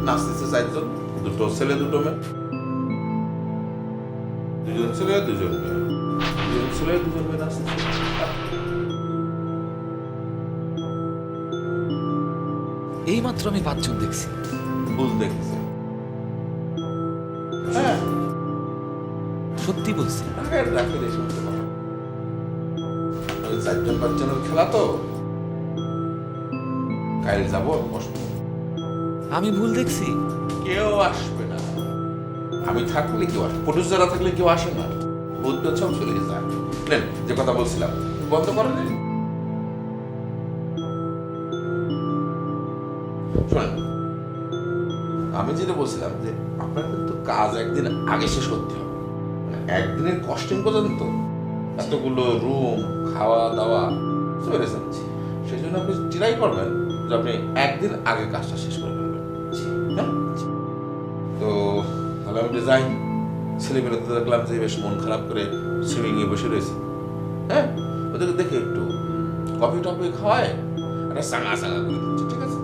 নাচতেছে 4জন, 2 ছেলে 2 মেয়ে, 2জন ছেলে 2জন মেয়ে, 2জন ছেলে 2জন মেয়ে নাচতেছে। এই মাত্র আমি 5 জন দেখছি। ভুল দেখেছে। হ্যাঁ সত্যি বলছি। রাখেন এই সমস্ত কথা। ওই 4জন 5জনের খেলা তো, কাল যাবো বসবো। আমি ভুল দেখছি? কেউ আসবে না, আমি থাকলে কেউ আসবে, প্রডিউসাররা থাকলে কেউ আসে না, বুদ্ধ সব চলে যায়। নেন, যে কথা বলছিলাম বন্ধ করেন। শোনেন, আমি যেটা বলছিলাম যে আপনার কিন্তু কাজ একদিন আগে শেষ করতে হবে, মানে একদিনের কস্টিং পর্যন্ত এতগুলো রুম, খাওয়া দাওয়া, বুঝতে পেরেছেন? সেই জন্য আপনি ট্রাই করবেন যে আপনি একদিন আগে কাজটা শেষ করে ফেলবেন। হ্যাঁ, তো তাহলে আমি যাই। ছেলেমেয়েরা তো দেখলাম যে বেশ মন খারাপ করে সুইমিংয়ে বসে রয়েছে। হ্যাঁ, ওদেরকে দেখে একটু কফি টফি খাওয়ায়, একটা সাঙা সাঙা করে দিচ্ছে, ঠিক আছে?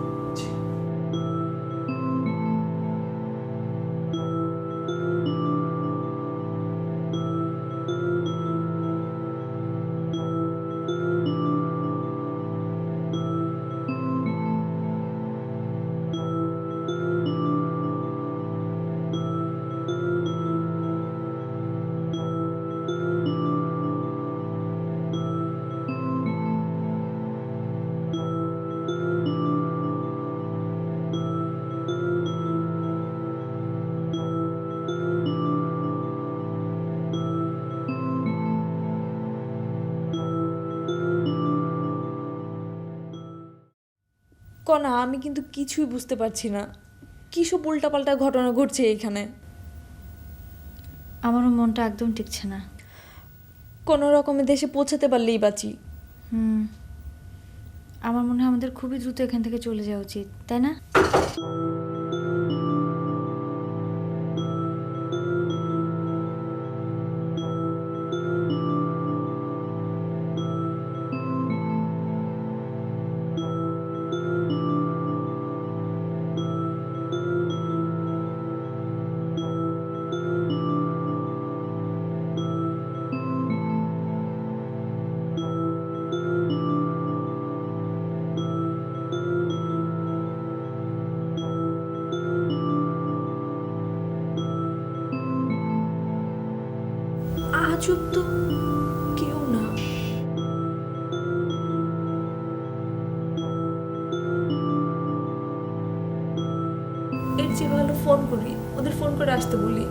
কনা, আমি কিন্তু কিছুই বুঝতে পারছি না, কী সব উল্টাপাল্টা ঘটনা ঘটছে এখানে। আমারও মনটা একদম টিকছে না। কোনো রকমে দেশে পৌঁছাতে পারলেই বাঁচি। আমার মনে হয় আমাদের খুবই দ্রুত এখান থেকে চলে যাওয়া উচিত, তাই না? আজব তো, কেউ না। এর চেয়ে ভালো ফোন করি, ওদের ফোন করে আসতে বলি।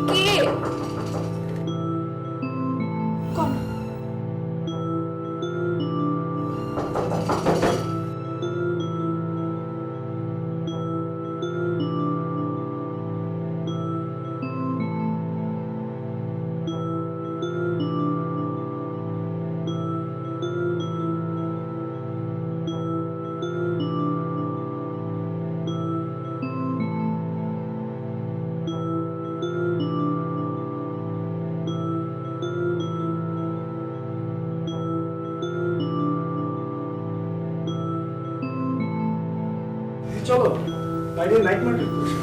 কে? কনা। চলো বাইরে নাইট মার্কেট করছি।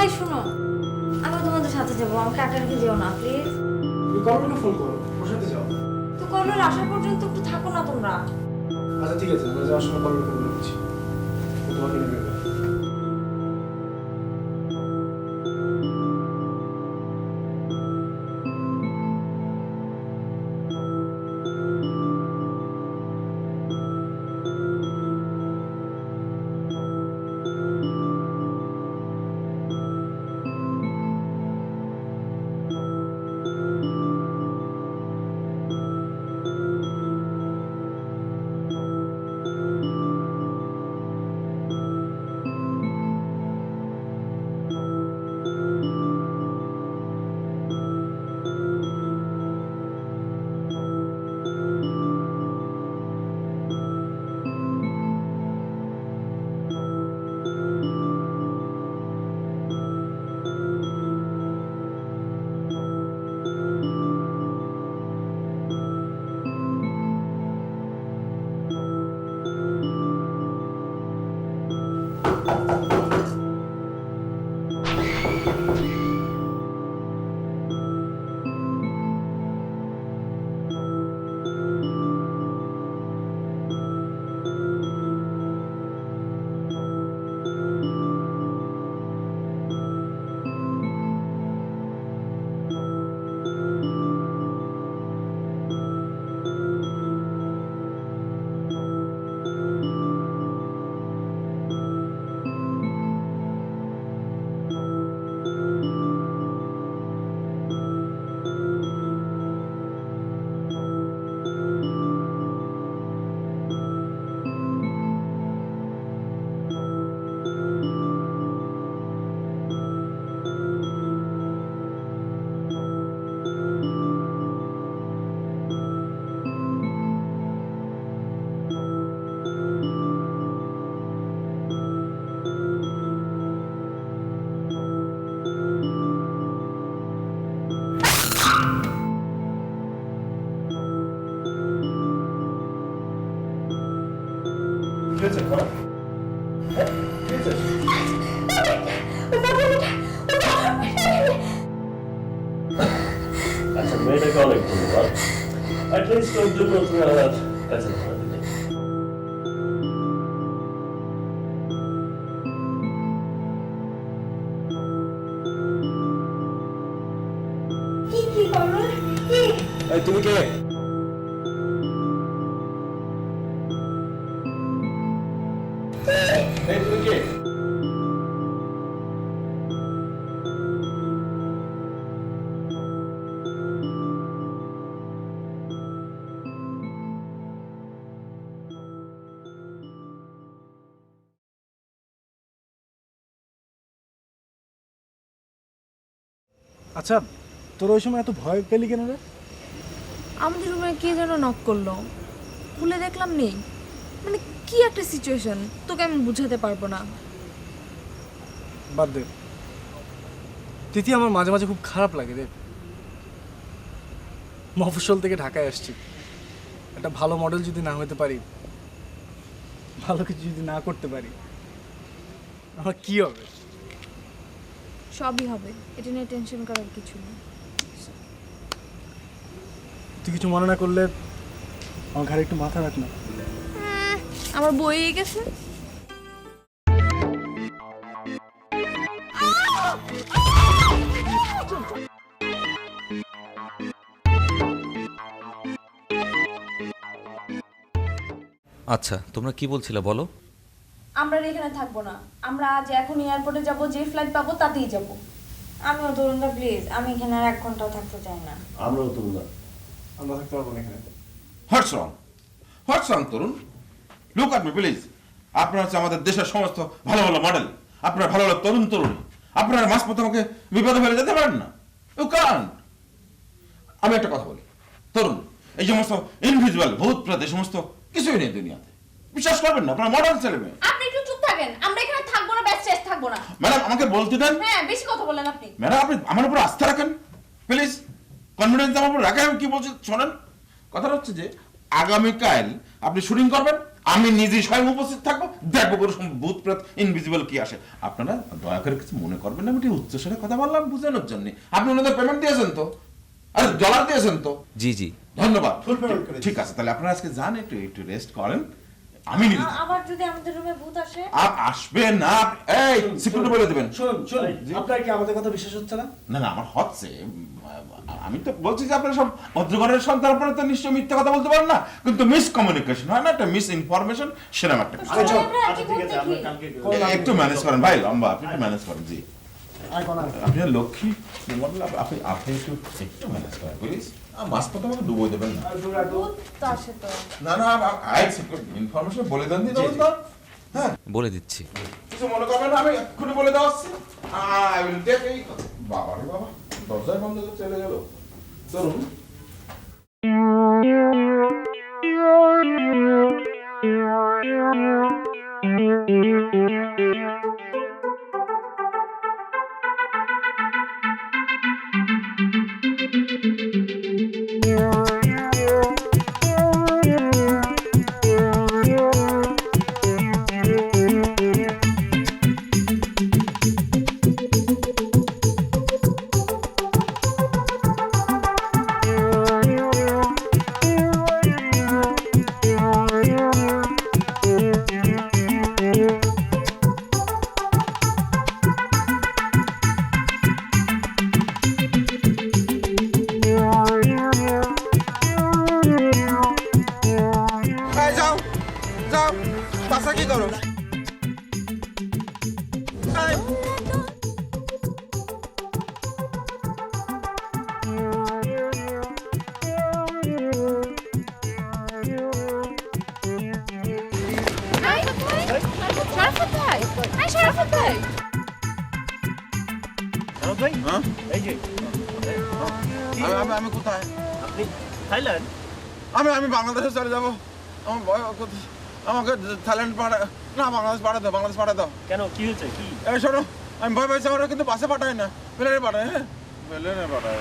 এই শোনো, আমি তোমাদের সাথে যাবো, আমাকে একা রেখে যেও না প্লিজ। তুমি কলকে ফোন করো, ওর সাথে যাও। তো কলের আসা পর্যন্ত একটু থাকো না তোমরা। আচ্ছা ঠিক আছে, আমরা যাওয়ার সময় কলকে বলে দিচ্ছি, ও তোমাকে নেবে। কি হয়েছে করা? হ্যাঁ? কি হয়েছে? আচ্ছা মেয়েটাকে অনেক ধন্যবাদ। অ্যাটলিস্ট ওর জন্য তুমি আমার কাছে ধরা দিলে। এই তুমি কে? এই তুমি কে? আচ্ছা তোর ওই সময় এত ভয় পেলি কেন রে? আমাদের রুমে কে যেন নক করলো, খুলে দেখলাম নেই। মানে কি একটা সিচুয়েশন, তোকে আমি বুঝাতে পারবো না। বাদ দে তিথি, আমার মাঝে মাঝে খুব খারাপ লাগে রে। মফস্বল থেকে ঢাকায় আসছি, একটা ভালো মডেল যদি না হতে পারি, ভালো কিছু যদি না করতে পারি, আমার কি হবে? সবই হবে, এটা নিয়ে টেনশন করার কিছু নেই। তুই কিছু মনে না করলে আমার ঘাড়ে একটু মাথা রাখ না। আমার বই গেছে। আচ্ছা তোমরা কি বলছিলে বলো। আমরা এখানে থাকবো না, আমরা আজ এখন এয়ারপোর্টে যাব, যে ফ্লাইট পাবো তাতেই যাব। আমিও তরুণদা প্লিজ, আমি এখানে আর 1 ঘন্টাও থাকতে চাই না। আমরাও তো না। আমরা থাকতে পারবো না এখানে। হোয়াটস রং তরুণ? লুক আট মি প্লিজ। আপনারা হচ্ছে আমাদের দেশের সমস্ত ভালো ভালো মডেল, আপনার ভালো ভালো তরুণ তরুণী, আপনারা মাঝপথে আমাকে বিপদে ফেলে যেতে পারেন না। You can't. আমি একটা কথা বলি তরুণ, এই সমস্ত ইনভিজিবল ভূত প্রেত এই সমস্ত কিছুই নেই দুনিয়াতে, বিশ্বাস করবেন না। আপনার মডার্ন ছেলে মেয়ে। আপনি একটু চুপ থাকেন, আমরা এখানে থাকবো না, ব্যাস শেষ থাকবো না। ম্যাডাম আমাকে বলতে দেন। হ্যাঁ বেশি কথা বলেন আপনি। ম্যাডাম আপনি আমার উপর আস্থা রাখেন প্লিজ, কনফিডেন্স আমার উপর রাখেন। আমি কি বলছি শোনেন, কথাটা হচ্ছে যে আগামীকাল আপনি শুটিং করবেন, আমি নিজে স্বয়ং উপস্থিত থাকবো, দেখবো কোনো ভূত প্রেত ইনভিজিবল কি আসে। আপনারা দয়া করে কিছু মনে করবেন না, আমি একটু উচ্চস্বরে কথা বললাম বোঝানোর জন্য। আপনি ওনাদের পেমেন্ট দিয়েছেন তো? আরে ডলার দিয়েছেন তো? জি জি ধন্যবাদ। Full payment করেছি। ঠিক আছে, তাহলে আপনারা আজকে যান, একটু একটু রেস্ট করেন। আমি নিজে আবার যদি আমাদের রুমে ভূত আসে? আসবে না। এই সিকিউরিটি বলে দেবেন। শুনুন শুনুন, আপনার কি আমাদের কথা বিশ্বাস হচ্ছে না? না না আমার হচ্ছে, আমি তো বলছি যে আপনারা সব ভদ্রঘরের সন্তান, আপনারা তো নিশ্চয়ই মিথ্যা কথা বলতে পারেন না, কিন্তু মিসকমিউনিকেশন হয় না, একটা মিস ইনফরমেশন, সেরকম একটা কিছু। সবাই আমরা একই ভূত দেখি। একটু ম্যানেজ করেন ভাই, লম্বা আপনি একটু ম্যানেজ করেন। জি আপনি লক্ষ্মী মডেল, আপনি আপনি একটু একটু ম্যানেজ করেন প্লিজ। মাঝপথে আমাকে ডুবো দেবেন না। ভূত তো আসে তো। না না ইনফরমেশন বলে দেন দিন তো। হ্যাঁ বলে দিচ্ছি। কিছু মনে করবেন না, আমি এক্ষুনি বলে দেওয়া হচ্ছে। আই উইল টেক এই বাবা রে বাবা, দরজায় বন্ধ করে চলে গেল তরুণ। যাও যাও, বাসা কি করো? শরাফত ভাই, হাই শরাফত ভাই। ভাই হ্যাঁ? এই যে আমি কোথায়? আপনি থাইল্যান্ড? আমি বাংলাদেশে চলে যাবো। আমার ভয় আমাকে থাইল্যান্ড পাঠা না, বাংলাদেশ পাঠা দাও, বাংলাদেশ পাঠা দাও। কেন কি হয়েছে কি? এই শোনো, আমি ভয় পাইছি, আমরা কিন্তু বাসে পাঠাই না, প্লেনে পাঠায়। হ্যাঁ প্লেনে পাঠায়।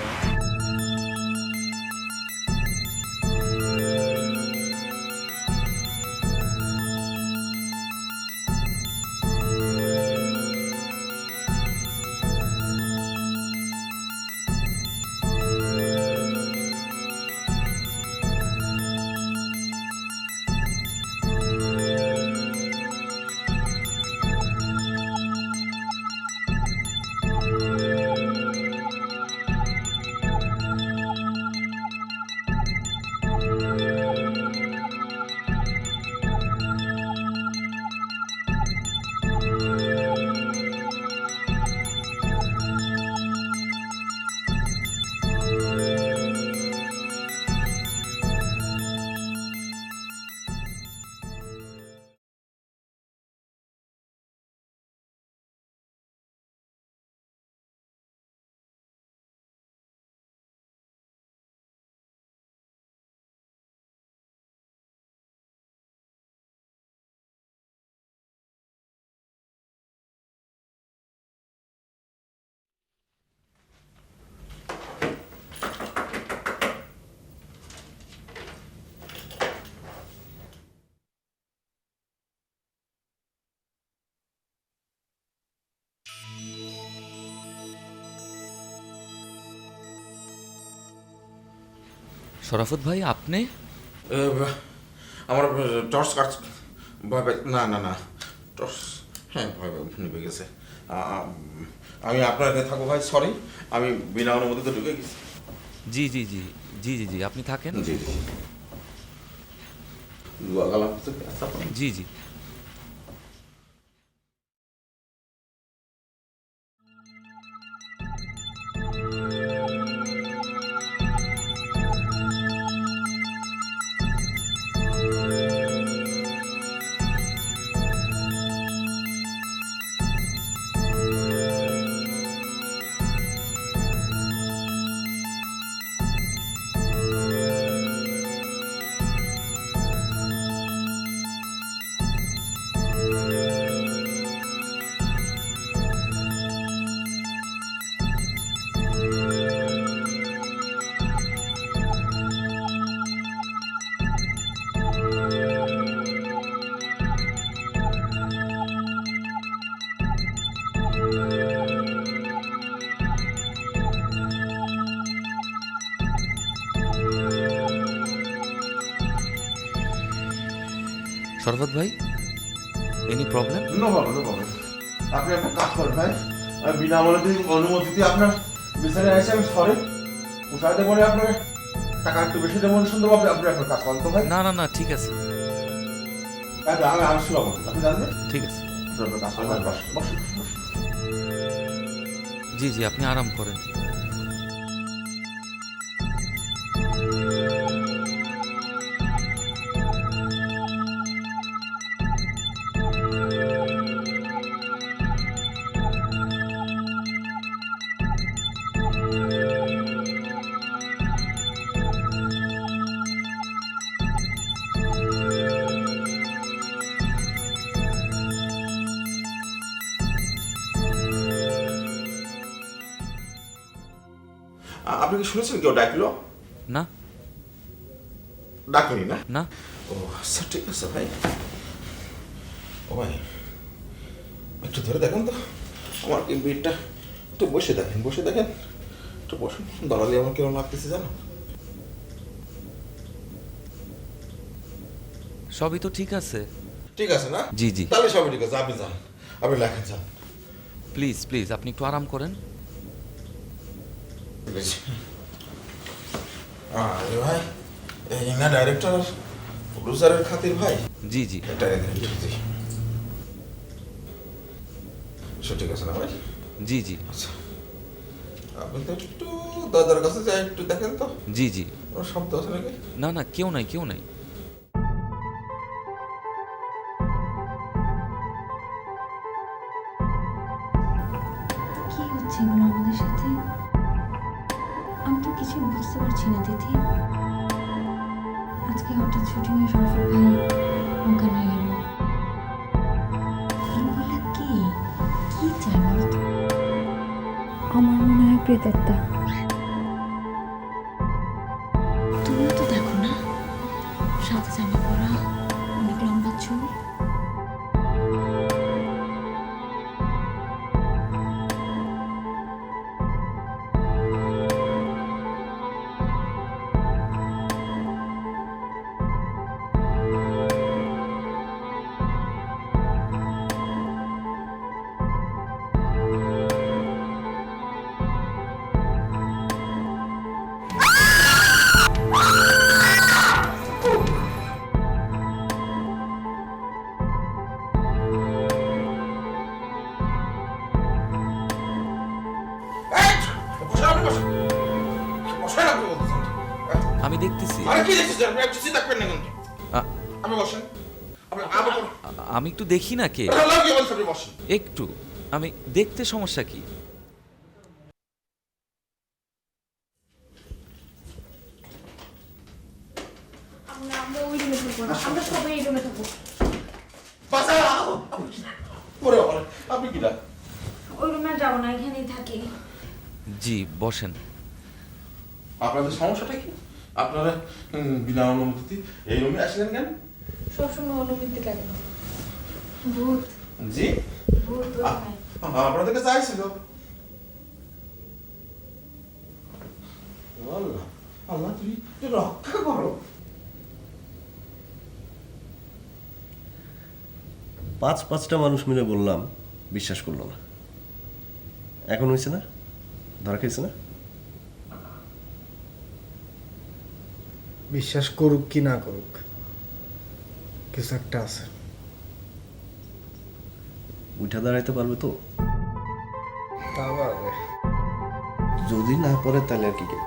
শরাফত ভাই আপনি? আমার টর্চ কাজ ভয় পাই, না না না টর্চ, হ্যাঁ ভয় নিভে গেছে। আমি আপনার এখানে থাকবো ভাই, সরি, আমি বিনা অনুমতিতে ঢুকে গেছি। জি জি জি জি জি জি আপনি থাকেন। জি জি দোয়া গালাম জি জি। শরাফত ভাই, any problem? No problem, no problem. আপনি একটা কাজ করেন ভাই, আমি বিনা অনুমতিতে আপনার বিচারে এসে আমি সরি উঠাইতে পারে, আপনার টাকা একটু বেশি দেবো সুন্দরভাবে, আপনি আপনার কাজ করেন তো ভাই। না না না ঠিক আছে আমি আসছি, আপনি জানবেন, ঠিক আছে। আপনার কাজ করেন, বসুন বসুন। জি জি আপনি আরাম করেন। আপনি কি শুনেছেন কেউ ডাকলো? না ডাকেনি না? না। ও আচ্ছা ঠিক আছে ভাই। ও ভাই একটু ধরে দেখেন তো আমার কি বেডটা, একটু বসে দেখেন, বসে দেখেন, একটু বসুন, দাঁড়ালে আমার কিরকম লাগতেছে জানো? সবই তো ঠিক আছে। ঠিক আছে না? জি জি। তাহলে সবই ঠিক আছে, আপনি যান, আপনি লেখেন যান প্লিজ প্লিজ আপনি একটু আরাম করেন। ঠিক আছে। আরে ভাই এই না ডাইরেক্টর প্রডিউসারের খাতির ভাই। জি জি এটা জি জি সব ঠিক আছে না ভাই? জি জি আচ্ছা আপনি তো একটু দাদার কাছে যাই একটু দেখেন তো জি জি। ওর শব্দ আছে নাকি? না না কেউ নাই কেউ নাই। কি হচ্ছে এগুলো আমাদের সাথে? আমি তো কিছু বুঝতে পারছি না দিদি। আজকে হঠাৎ শুটিংয়ে শরাফত ভাই অজ্ঞান হয়ে গেল। এগুলো কি কি চাই বলতো? আমার মনে হয় প্রেতাত্মা। তুমিও তো দেখো না, সাদা জামা পরা, অনেক লম্বা চুল। আমি দেখতেছি। আরে কি দেখছিস? আপনি চিন্তা করবেন না কিন্তু। আ- আপনি বসেন, আমি একটু দেখি না কে, কি বলছেন, আপনি বসেন। একটু আমি দেখতে, সমস্যা কি? আমরা ওই রুমে থাকবো না, আমরা সবাই এই রুমে থাকবো। বাঁচাও! ওরে বাবা, আপনি কি না? ওই রুমে যাবো না, এখানেই থাকি। জি বসেন। আপনাদের সমস্যাটা কি? আপনারা বিনা অনুমতিতে এই রুমে আসলেন কেন? সবসময় অনুমতি কেন? ভূত জি ভূত আপনাদেরকে চাইছিল। আল্লাহ তুমি রক্ষা করো। 5-5টা মানুষ মিলে বললাম, বিশ্বাস করলো না। এখন হয়েছে না, ধরা খেয়েছে না। বিশ্বাস করুক কি না করুক, কিছু একটা আছে। উঠা দাঁড়াইতে পারবে তো? তা পারবে। যদি না পারে তাহলে আর কি কি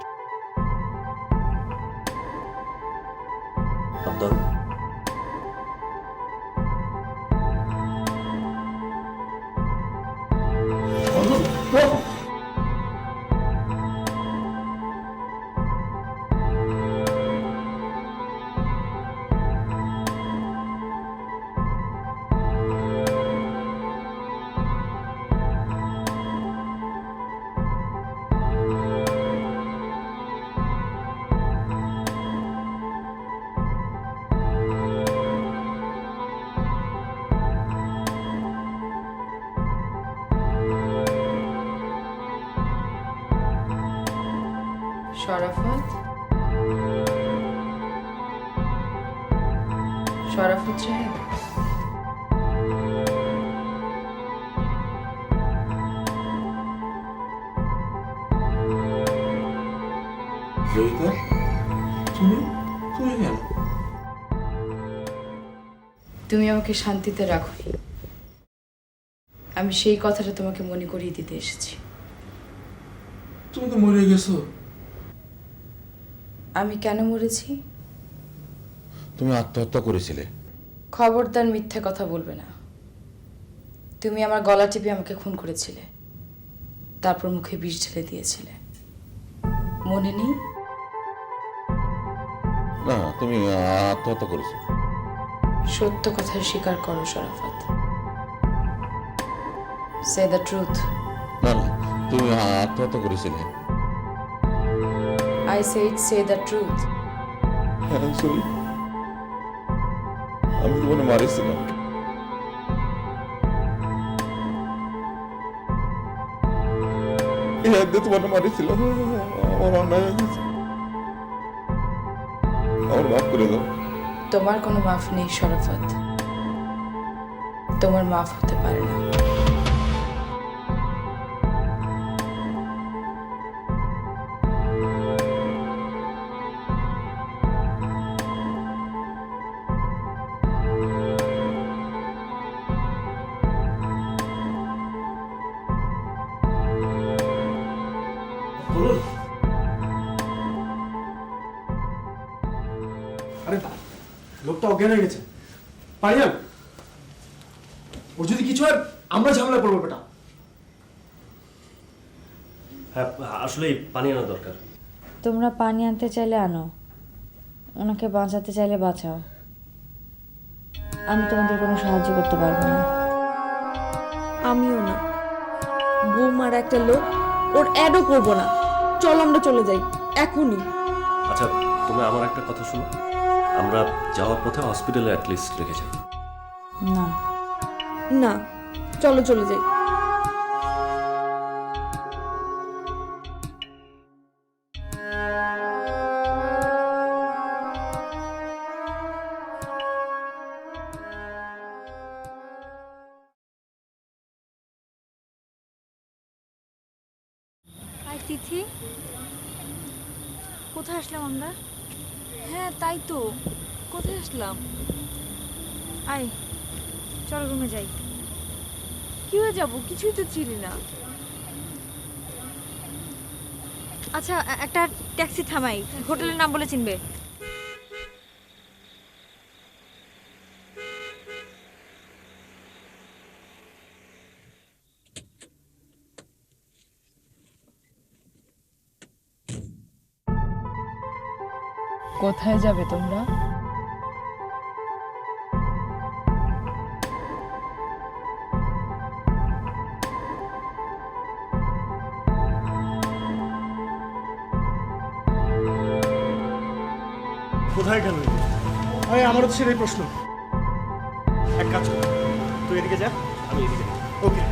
আব্দুল, শরাফত, শরাফত সাহেব, জয়িতা, তুমি তুমি কেন? তুমি আমাকে শান্তিতে রাখো। আমি সেই কথাটা তোমাকে মনে করিয়ে দিতে এসেছি। তুমি তো মরে গেছো। আমি কেন মরেছি? তুমি আত্মহত্যা করেছিলে। খবরদার মিথ্যে কথা বলবে না। তুমি আমার গলা টিপে আমাকে খুন করেছিলে, তারপর মুখে বিষ ঢেলে দিয়েছিলে, মনে নেই? না, তুমি আত্মহত্যা করেছো। সত্য কথা স্বীকার করো শরাফত। সে দ্য ট্রুথ। না না, তুমি আত্মহত্যা করেছিলে। I said say the truth. হ্যাঁ, সরি। আমি তোমাকে মারিছিলাম। এই একদিন তোমাকে মারিছিলাম। আমার অন্যায় হয়ে গেছে। আমার মাফ করে দাও। তোমার কোনো মাফ নেই শরাফত। তোমার মাফ হতে পারে না। বলুন। আরে লোকটা অজ্ঞান হয়ে গেছে, পারিয়ান। ওর যদি কিছু হয় আমরা ঝামেলা পড়বো বেটা। হ্যাঁ, আসলে পানি আনা দরকার। তোমরা পানি আনতে চাইলে আনো, ওনাকে বাঁচাতে চাইলে বাঁচাও। আমি তোমাদের কোনো সাহায্য করতে পারবো না। আমিও না। বৌমার একটা লোক, ওর অ্যাডও করবো না। চল আমরা চলে যাই এখনই। আচ্ছা, তুমি আমার একটা কথা শোনো, আমরা যাওয়ার পথে হসপিটালে অ্যাটলিস্ট রেখে যাই। না, না, চলো চলে যাই। আই তিথি, কোথায় আসলাম আমরা? হ্যাঁ তাই তো, কোথায় আসলাম? আয় চল রুমে যাই। কি হয়ে যাবো? কিছুই তো চিনি না। আচ্ছা, একটা ট্যাক্সি থামাই, হোটেলের নাম বলে চিনবে। কোথায় যাবে তোমরা? কোথায় গেল? আরে আমারও তো সেটাই প্রশ্ন। এক কাজ কর, তুই এদিকে যা, আমি এদিকে যাই। ওকে।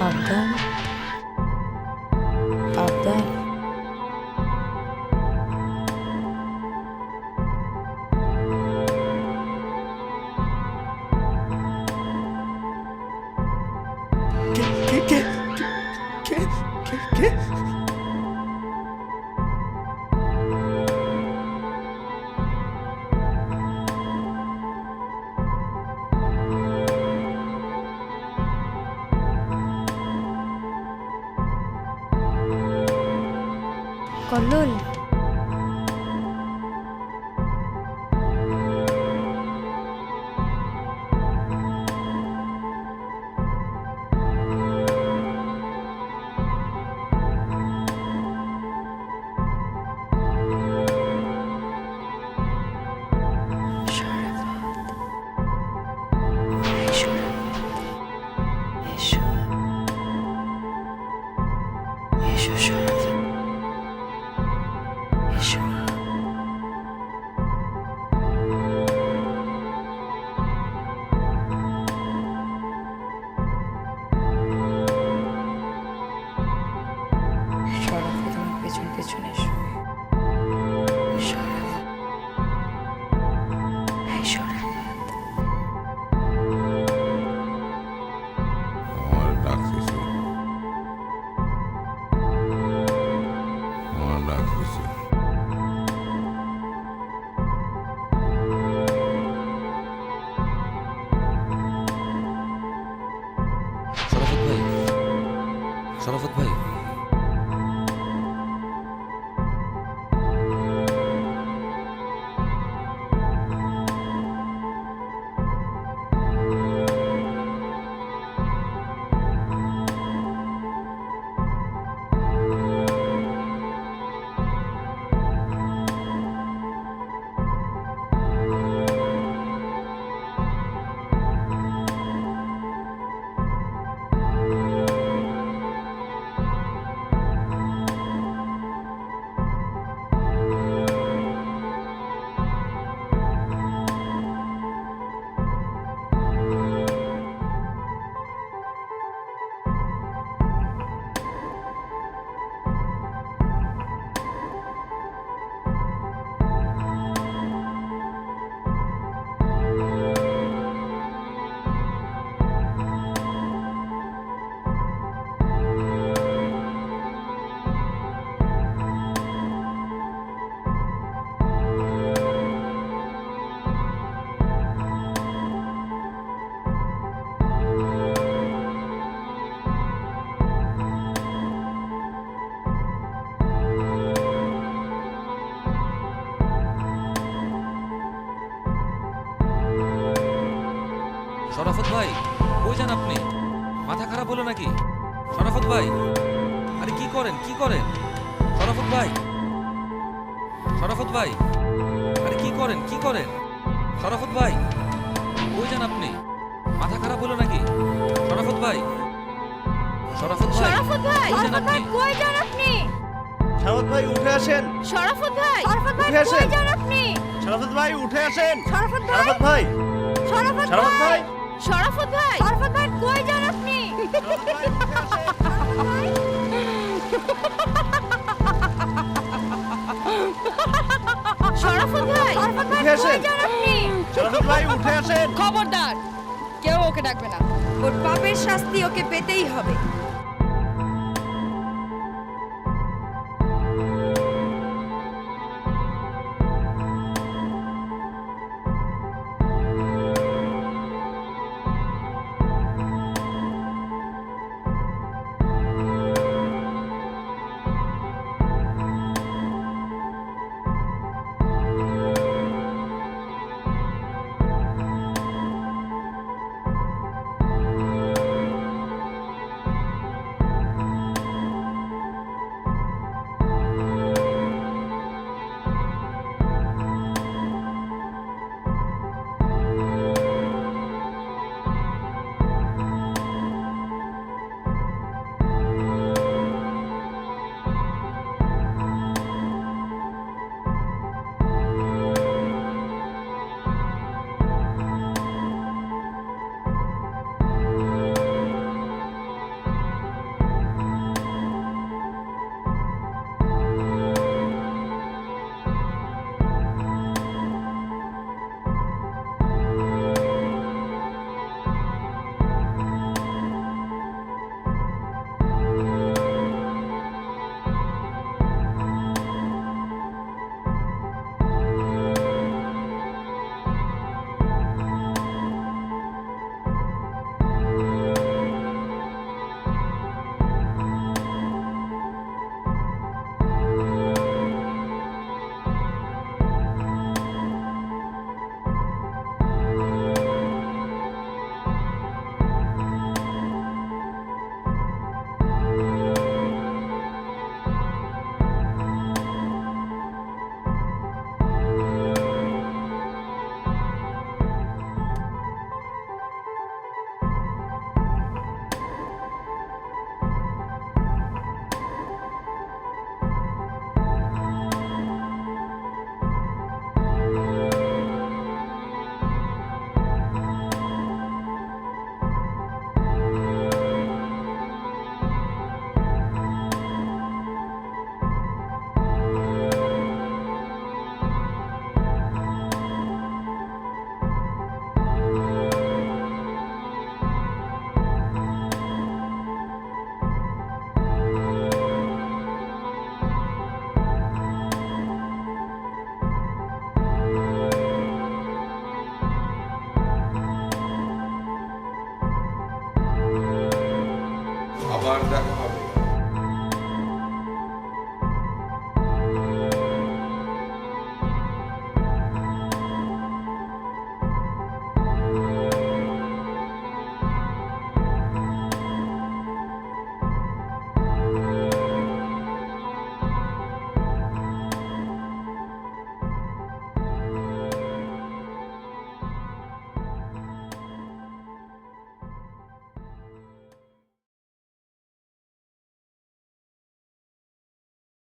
আবদার আবদার কে কে কে কে কে কল্লোল পেছন পেছন এসো আমার ডাকতেছে আমার ডাকতেছে শরাফত ভাই, শরাফত ভাই, শরাফত ভাই, কই যান আপনি? মাথা খারাপ হলো নাকি? শরাফত ভাই, আরে কি করেন, কি করেন? শরাফত ভাই, শরাফত ভাই, আরে কি করেন, কি করেন? শরাফত ভাই, কই যান আপনি? মাথা খারাপ হলো নাকি? শরাফত ভাই, শরাফত ভাই, শরাফত ভাই, কই যান শরাফত ভাই আপনি? কই যান আপনি? সারাফত ভাই উঠে আসেন, শরাফত ভাই, শরাফত ভাই উঠে কই আসেন। যান আপনি? সারাফত ভাই উঠে আসেন, শরাফত ভাই, সারাফত ভাই, শরাফত সারাফত ভাই, ভাই, শরাফত ভাই, শরাফত ভাই কই যান আপনি? সারাফত ভাই উঠে আসেন। শরাফত ভাই, শরাফত ভাই উঠে আসেন। কই যান আপনি? সারাফত ভাই উঠে আসেন। খবরদার, কেউ ওকে ডাকবে না। ওর পাপের শাস্তি ওকে পেতেই হবে। আবার দেখা হবে